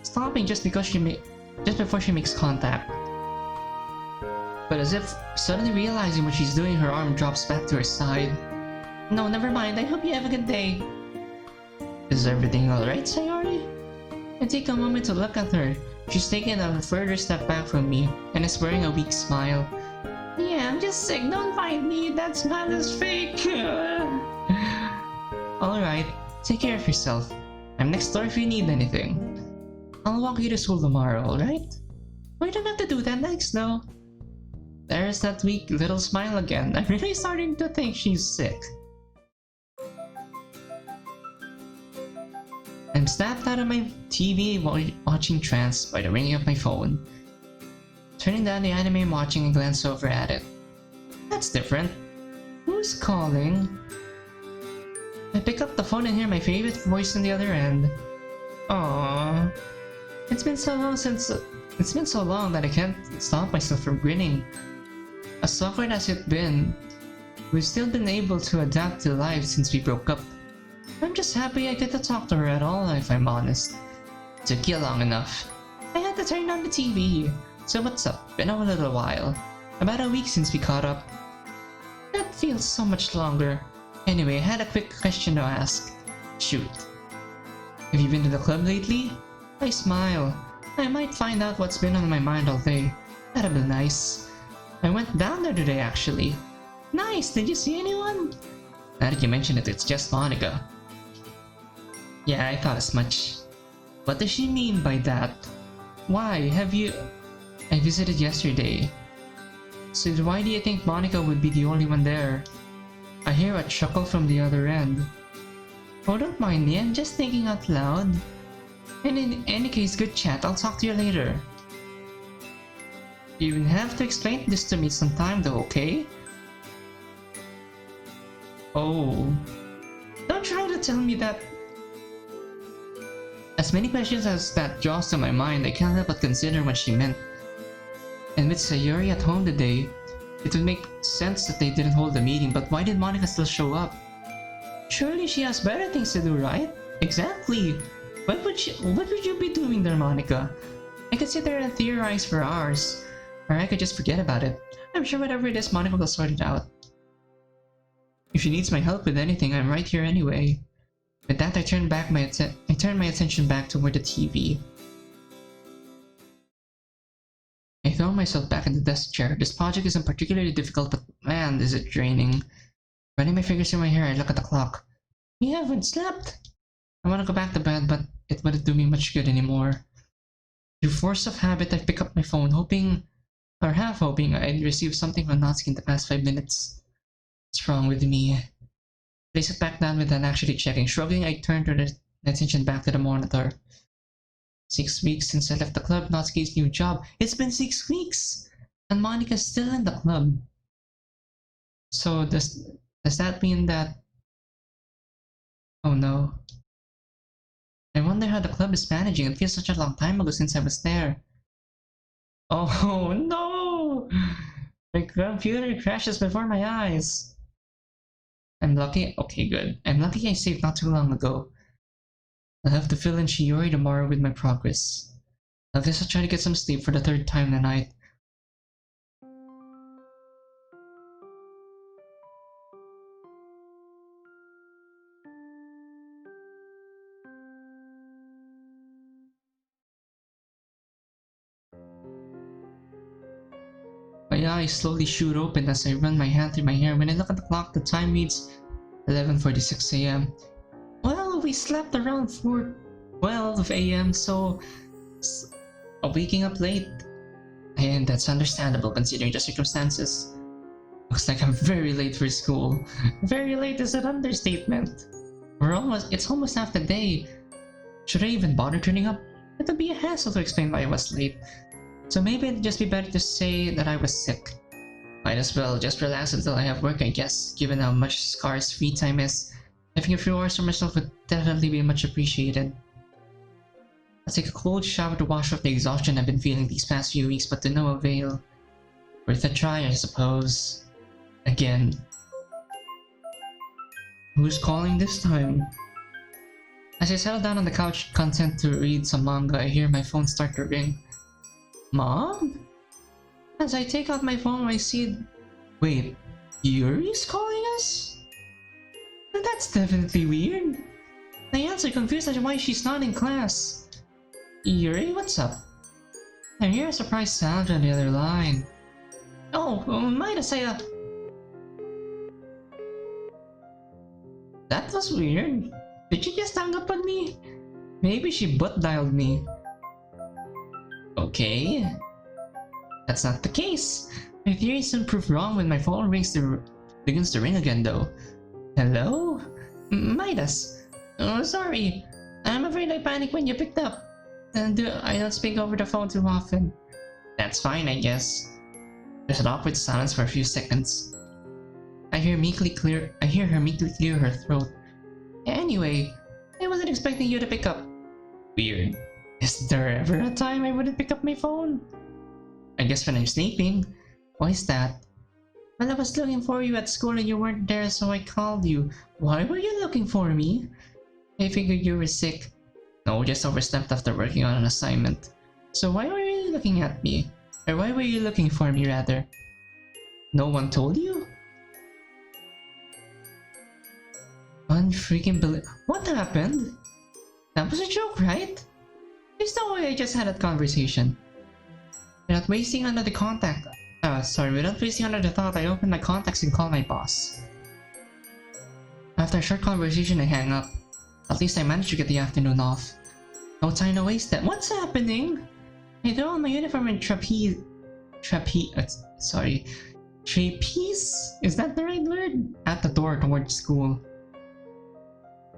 stopping just before she makes contact. But as if suddenly realizing what she's doing, her arm drops back to her side. No, never mind. I hope you have a good day. Is everything alright, Sayori? I take a moment to look at her. She's taken a further step back from me and is wearing a weak smile. Yeah, I'm just sick. Don't fight me. That smile is fake. Alright, take care of yourself. I'm next door if you need anything. I'll walk you to school tomorrow, alright? We don't have to do that next, though. There's that weak little smile again. I'm really starting to think she's sick. I'm snapped out of my TV watching trance by the ringing of my phone. Turning down the anime I'm watching and glance over at it. That's different. Who's calling? I pick up the phone and hear my favorite voice on the other end. Aww. It's been so long that I can't stop myself from grinning. As awkward as it's been, we've still been able to adapt to life since we broke up. I'm just happy I get to talk to her at all, if I'm honest. Took you long enough. I had to turn on the TV. So what's up? Been a little while. About a week since we caught up. That feels so much longer. Anyway, I had a quick question to ask. Shoot. Have you been to the club lately? I smile. I might find out what's been on my mind all day. That'd be nice. I went down there today actually. Nice, did you see anyone? Now that you mention it, it's just Monica. Yeah, I thought as much. What does she mean by that? Why, have you... I visited yesterday. So why do you think Monica would be the only one there? I hear a chuckle from the other end. Oh, don't mind me, I'm just thinking out loud. And in any case, good chat, I'll talk to you later. You will have to explain this to me sometime though, okay? Oh. Don't try to tell me that. As many questions as that draws to my mind, I can't help but consider what she meant. And with Sayuri at home today, it would make sense that they didn't hold the meeting, but why did Monica still show up? Surely she has better things to do, right? Exactly! What would you be doing there, Monica? I could sit there and theorize for hours. Or I could just forget about it. I'm sure whatever it is, Monica will sort it out. If she needs my help with anything, I'm right here anyway. With that, I turned my attention back toward the TV. I throw myself back in the desk chair. This project isn't particularly difficult, but man, is it draining. Running my fingers through my hair, I look at the clock. We haven't slept! I want to go back to bed, but it wouldn't do me much good anymore. Through force of habit, I pick up my phone, hoping, or half hoping, I'd receive something from Natsuki in the past 5 minutes. What's wrong with me? Place it back down without actually checking. Shrugging, I turn my attention back to the monitor. 6 weeks since I left the club, Natsuki's new job. It's been 6 weeks! And Monica's still in the club. So does that mean that... Oh no. I wonder how the club is managing. It feels such a long time ago since I was there. Oh no! My computer crashes before my eyes. I'm lucky. Okay, good. I'm lucky I saved not too long ago. I'll have to fill in Shiori tomorrow with my progress. I guess I'll try to get some sleep for the 3rd time tonight. My eyes slowly shoot open as I run my hand through my hair. When I look at the clock, the time reads 11:46 a.m. Well, we slept around 4:12 a.m., so waking up late. And that's understandable considering the circumstances. Looks like I'm very late for school. Very late is an understatement. It's almost half the day. Should I even bother turning up? It would be a hassle to explain why I was late. So maybe it'd just be better to say that I was sick. Might as well just relax until I have work, I guess, given how much scarce free time is. Having a few hours for myself would definitely be much appreciated. I'll take a cold shower to wash off the exhaustion I've been feeling these past few weeks, but to no avail. Worth a try, I suppose. Again. Who's calling this time? As I settle down on the couch, content to read some manga, I hear my phone start to ring. Mom? As I take out my phone, I see... Wait, Yuri's calling us? That's definitely weird. I answer confused as to why she's not in class. Yuri, what's up? I hear a surprised sound on the other line. Oh, Midas, That was weird. Did she just hang up on me? Maybe she butt dialed me. Okay. That's not the case. My theory soon proved wrong when my phone begins to ring again though. Hello? Midas. Oh, sorry. I'm afraid I panicked when you picked up. And I don't speak over the phone too often. That's fine, I guess. There's an awkward silence for a few seconds. I hear her meekly clear her throat. Anyway, I wasn't expecting you to pick up. Weird. Is there ever a time I wouldn't pick up my phone? I guess when I'm sleeping. Why is that? Well, I was looking for you at school and you weren't there, so I called you. Why were you looking for me? I figured you were sick. No, just overslept after working on an assignment. So why were you looking at me? Or why were you looking for me, rather? No one told you? Unfreaking believe. What happened? That was a joke, right? There's no way I just had that conversation. Without wasting another contact. Without wasting another thought, I opened my contacts and called my boss. After a short conversation, I hang up. At least I managed to get the afternoon off. No time to waste then. What's happening? I throw on my uniform and trapeze? Is that the right word? At the door towards school.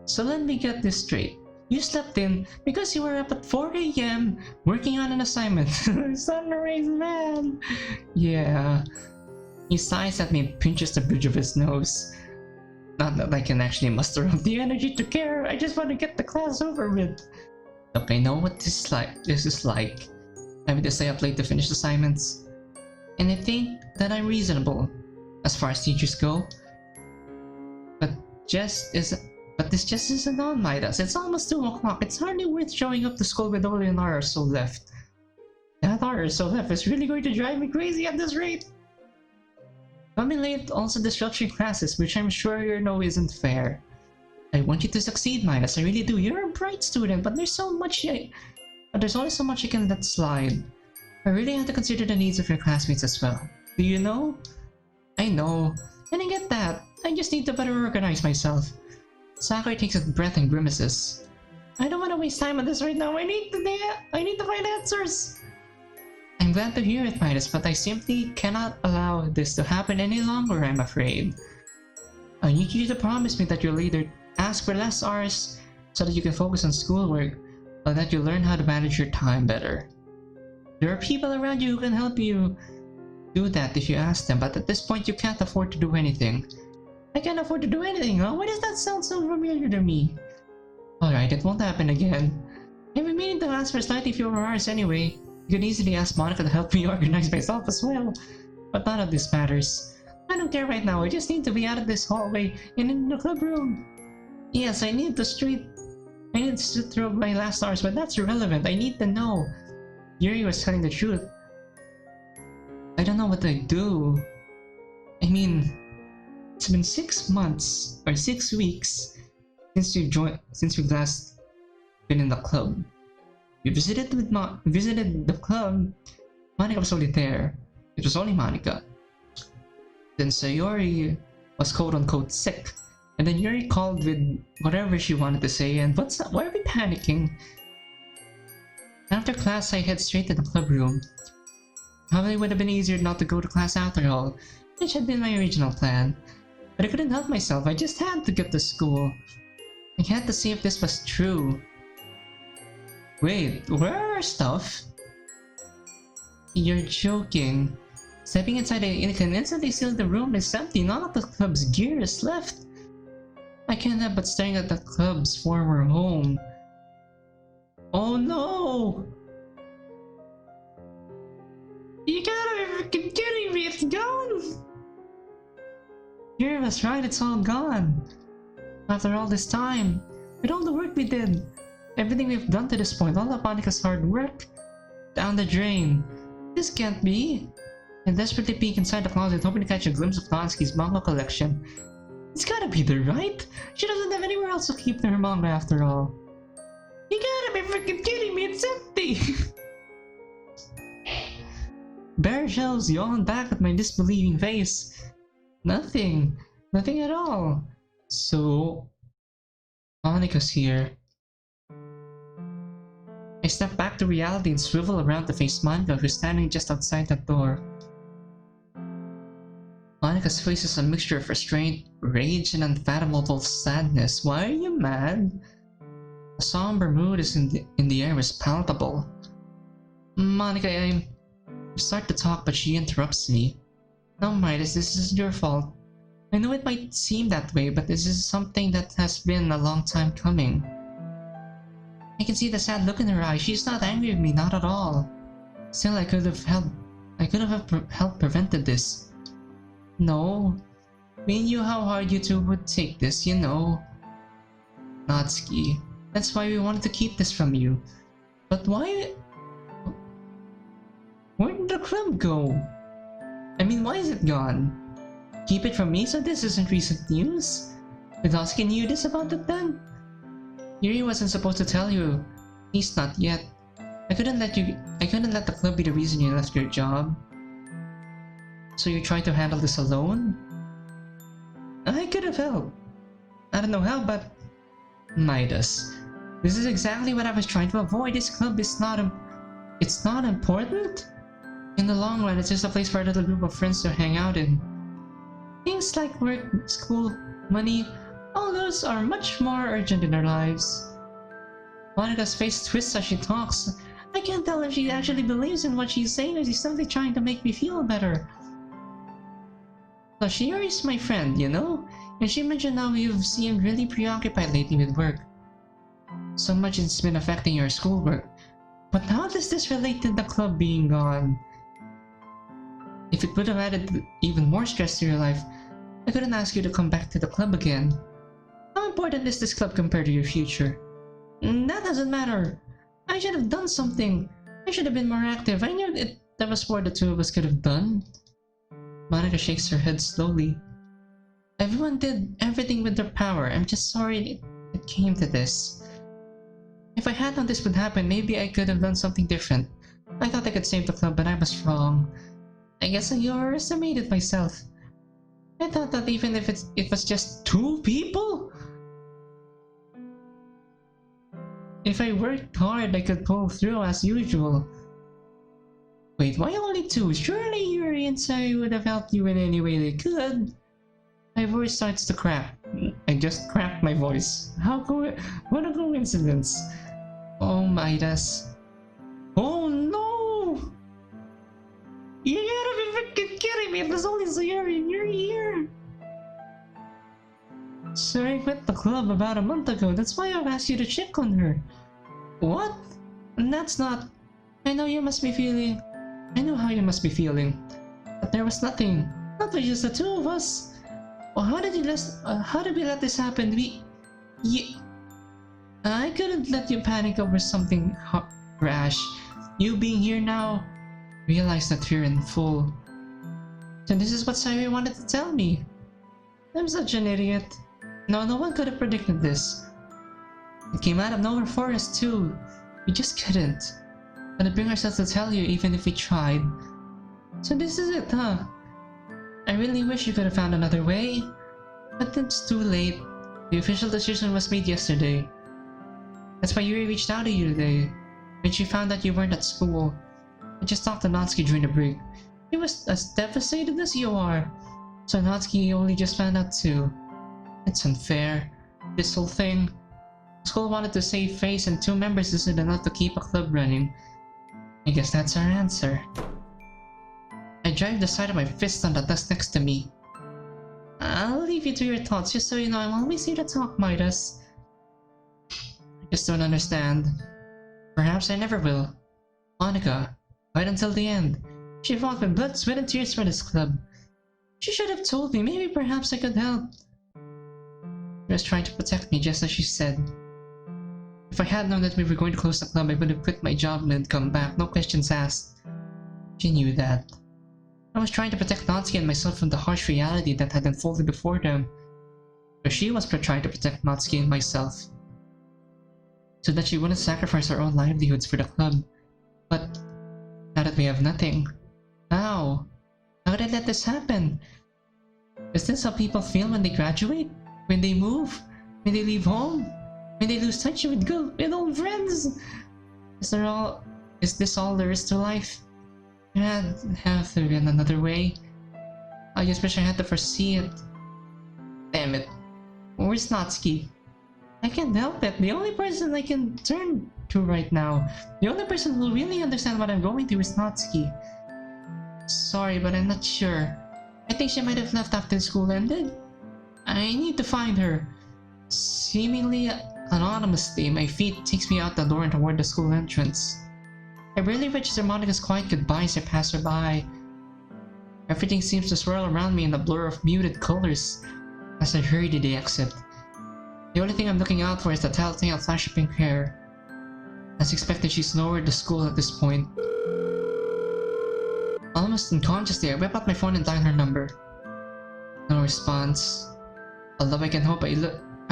So let me get this straight. You slept in because you were up at 4 AM working on an assignment. Sunrise man! Yeah. He sighs at me and pinches the bridge of his nose. Not that I can actually muster up the energy to care, I just want to get the class over with. Look, I know what this is like. Having to stay up late to finish assignments. And I think that I'm reasonable, as far as teachers go. But this just isn't on Midas. It's almost 2 o'clock. It's hardly worth showing up to school with only an hour or so left. That hour or so left is really going to drive me crazy at this rate. Coming late also disrupts your classes, which I'm sure you know isn't fair. I want you to succeed, Midas. I really do. You're a bright student, but there's only so much you can let slide. I really have to consider the needs of your classmates as well. Do you know? I know. And I get that. I just need to better organize myself. Sakurai takes a breath and grimaces. I don't want to waste time on this right now. I need to find answers. I'm glad to hear it, Midas, but I simply cannot allow this to happen any longer, I'm afraid. I need you to promise me that you'll either ask for less hours so that you can focus on schoolwork, or that you'll learn how to manage your time better. There are people around you who can help you do that if you ask them, but at this point you can't afford to do anything. I can't afford to do anything, huh? Why does that sound so familiar to me? Alright, it won't happen again. I've been meaning to ask for slightly fewer hours anyway. You could easily ask Monica to help me organize myself as well. But none of this matters. I don't care right now, I just need to be out of this hallway and in the club room. Yes, I need to sit through my last hours, but that's irrelevant. I need to know. Yuri was telling the truth. I don't know what to do. I mean, it's been 6 months or 6 weeks since we've last been in the club. We visited the club. Monica was only there. It was only Monica. Then Sayori was quote-unquote sick. And then Yuri called with whatever she wanted to say, and why are we panicking? After class, I head straight to the club room. Probably would have been easier not to go to class after all, which had been my original plan. But I couldn't help myself, I just had to get to school. I had to see if this was true. Wait, where are our stuff? You're joking. Stepping inside, I can instantly see the room is empty. None of the club's gear is left. I can't help but staring at the club's former home. Oh no! You gotta be freaking kidding me, it's gone! Yuri was right, it's all gone. After all this time, with all the work we did, everything we've done to this point, all of Monica's hard work, down the drain. This can't be. I desperately peek inside the closet, hoping to catch a glimpse of Natsuki's manga collection. It's gotta be there, right? She doesn't have anywhere else to keep her manga after all. You gotta be freaking kidding me, it's empty! Bare shelves yawn back at my disbelieving face. Nothing at all. So, Monica's here. I step back to reality and swivel around to face Monica, who's standing just outside the door. Monica's face is a mixture of restraint, rage, and unfathomable sadness. Why are you mad? A somber mood is in the air is palpable. Monica, I start to talk, but she interrupts me. No, Midas, this isn't your fault. I know it might seem that way, but this is something that has been a long time coming. I can see the sad look in her eyes. She's not angry with me, not at all. Still, I could have helped prevented this. No, we knew how hard you two would take this, you know. Natsuki, that's why we wanted to keep this from you. But why? Where did the club go? I mean, why is it gone? Keep it from me so this isn't recent news? Natsuki knew this about it then? Yuri wasn't supposed to tell you. At least not yet. I couldn't let the club be the reason you left your job. So you tried to handle this alone? I could have helped. I don't know how, but... Midas. This is exactly what I was trying to avoid. This club is not... It's not important? In the long run, it's just a place for a little group of friends to hang out in. Things like work, school, money, all those are much more urgent in our lives. Monika's face twists as she talks. I can't tell if she actually believes in what she's saying or she's simply trying to make me feel better. So Shiori's my friend, you know? And she mentioned how you've seemed really preoccupied lately with work. So much it's been affecting your schoolwork. But how does this relate to the club being gone? If it would have added even more stress to your life, I couldn't ask you to come back to the club again. How important is this club compared to your future? That doesn't matter. I should have done something. I should have been more active. I knew that was what the two of us could have done. Monika shakes her head slowly. Everyone did everything with their power. I'm just sorry it came to this. If I had known this would happen, maybe I could have done something different. I thought I could save the club, but I was wrong. I guess I overestimated myself. I thought that even if it was just 2 people, if I worked hard, I could pull through as usual. Wait, why only 2? Surely Yuri and Sai would have helped you in any way they could. My voice starts to crack. I just cracked my voice. What a coincidence. Oh, Midas. Oh no! You gotta be freaking kidding me! It was only Yuri and you're here! Sir, I quit the club about a month ago. That's why I've asked you to check on her. What? That's not... I know how you must be feeling. But there was nothing. Not with just the 2 of us. Well, how did we let this happen? I couldn't let you panic over something rash. You being here now, realize that fear in full. So this is what Sairi wanted to tell me. I'm such an idiot. No one could have predicted this. It came out of nowhere for us too. We just couldn't. Gonna bring ourselves to tell you even if we tried. So this is it, huh? I really wish you could have found another way. But it's too late. The official decision was made yesterday. That's why Yuri reached out to you today. When she found that you weren't at school. I just talked to Natsuki during the break. He was as devastated as you are. So Natsuki only just found out too. It's unfair. This whole thing. School wanted to save face and 2 members isn't enough to keep a club running. I guess that's our answer. I drive the side of my fist on the desk next to me. I'll leave you to your thoughts, just so you know I'm always here to talk, Midas. I just don't understand. Perhaps I never will. Monika, right until the end. She fought with blood, sweat, and tears for this club. She should have told me, maybe perhaps I could help. She was trying to protect me, just as she said. If I had known that we were going to close the club, I would have quit my job and come back, no questions asked. She knew that. I was trying to protect Natsuki and myself from the harsh reality that had unfolded before them. But she was trying to protect Natsuki and myself. So that she wouldn't sacrifice her own livelihoods for the club. But now that we have nothing, how? How did I let this happen? Is this how people feel when they graduate? When they move? When they leave home? When they lose touch with old friends? Is this all there is to life? There have to be another way. I just wish I had to foresee it. Damn it. Where's Natsuki? I can't help it. The only person I can turn to right now, the only person who will really understand what I'm going through is Natsuki. Sorry, but I'm not sure. I think she might have left after school ended. I need to find her. Seemingly anonymously, my feet takes me out the door and toward the school entrance. I barely reach Monika's quiet goodbye as I pass her by. Everything seems to swirl around me in a blur of muted colors as I hurry to the exit. The only thing I'm looking out for is the telltale flash of pink hair. As expected, she's nowhere at the school at this point. Almost unconsciously, I whip out my phone and dial her number. No response. Although I can hope I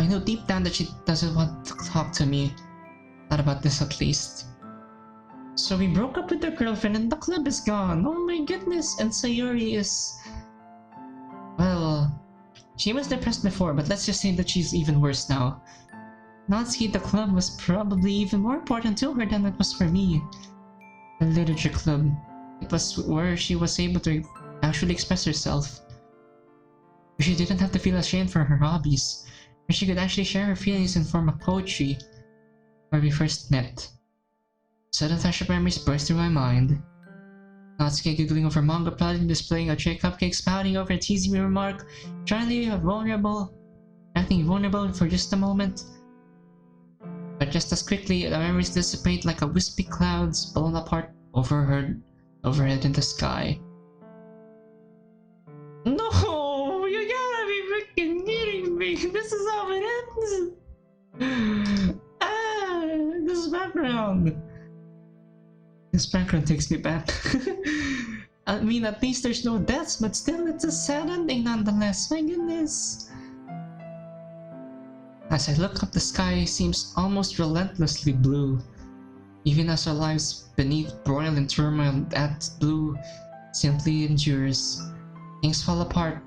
know deep down that she doesn't want to talk to me. Not about this at least. So we broke up with her girlfriend and the club is gone. Oh my goodness, and Sayuri is... Well... She was depressed before, but let's just say that she's even worse now. Natsuki, the club was probably even more important to her than it was for me. The literature club. It was where she was able to actually express herself. Where she didn't have to feel ashamed for her hobbies. Where she could actually share her feelings in form of poetry. Where we first met. Sudden flash of memories burst through my mind. Natsuki giggling over manga plotting, displaying a tray cupcake, spouting over a teasing remark, acting vulnerable for just a moment. But just as quickly, the memories dissipate like a wispy clouds blown apart overhead in the sky. No! You gotta be freaking kidding me! This is how it ends! This background! This background takes me back. I mean, at least there's no deaths, but still it's a sad ending nonetheless. My goodness. As I look up, the sky seems almost relentlessly blue. Even as our lives beneath broil in turmoil, that blue simply endures. Things fall apart,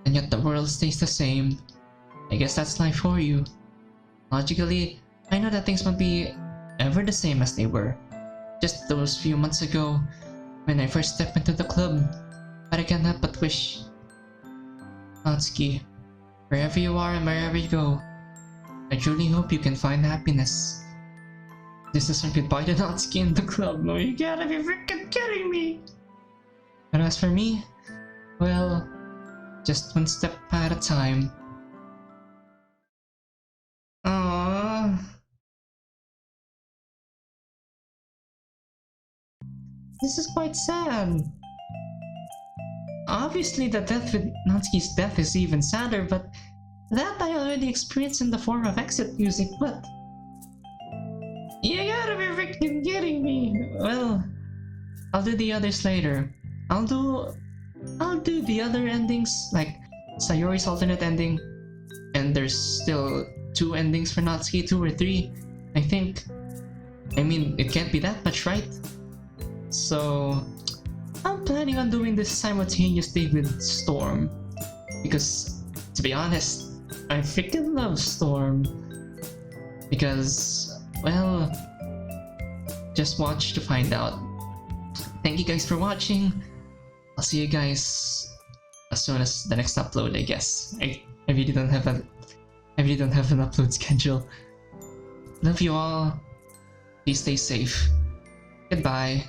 and yet the world stays the same. I guess that's life for you. Logically, I know that things won't be ever the same as they were. Just those few months ago, when I first stepped into the club, but I can't help but wish. Natsuki, wherever you are and wherever you go, I truly hope you can find happiness. This is our goodbye to Natsuki in the club. No, you gotta be freaking kidding me! But as for me, well, just one step at a time. Aww. This is quite sad. Obviously, the death with Natsuki's death is even sadder, but that I already experienced in the form of exit music, but... You gotta be freaking kidding me! Well, I'll do the others later. I'll do the other endings, like Sayori's alternate ending, and there's still 2 endings for Natsuki, 2 or 3, I think. I mean, it can't be that much, right? So, I'm planning on doing this simultaneously with Storm, because, to be honest, I freaking love Storm. Because, well, just watch to find out. Thank you guys for watching. I'll see you guys as soon as the next upload, I guess. I really don't have an upload schedule. Love you all. Please stay safe. Goodbye.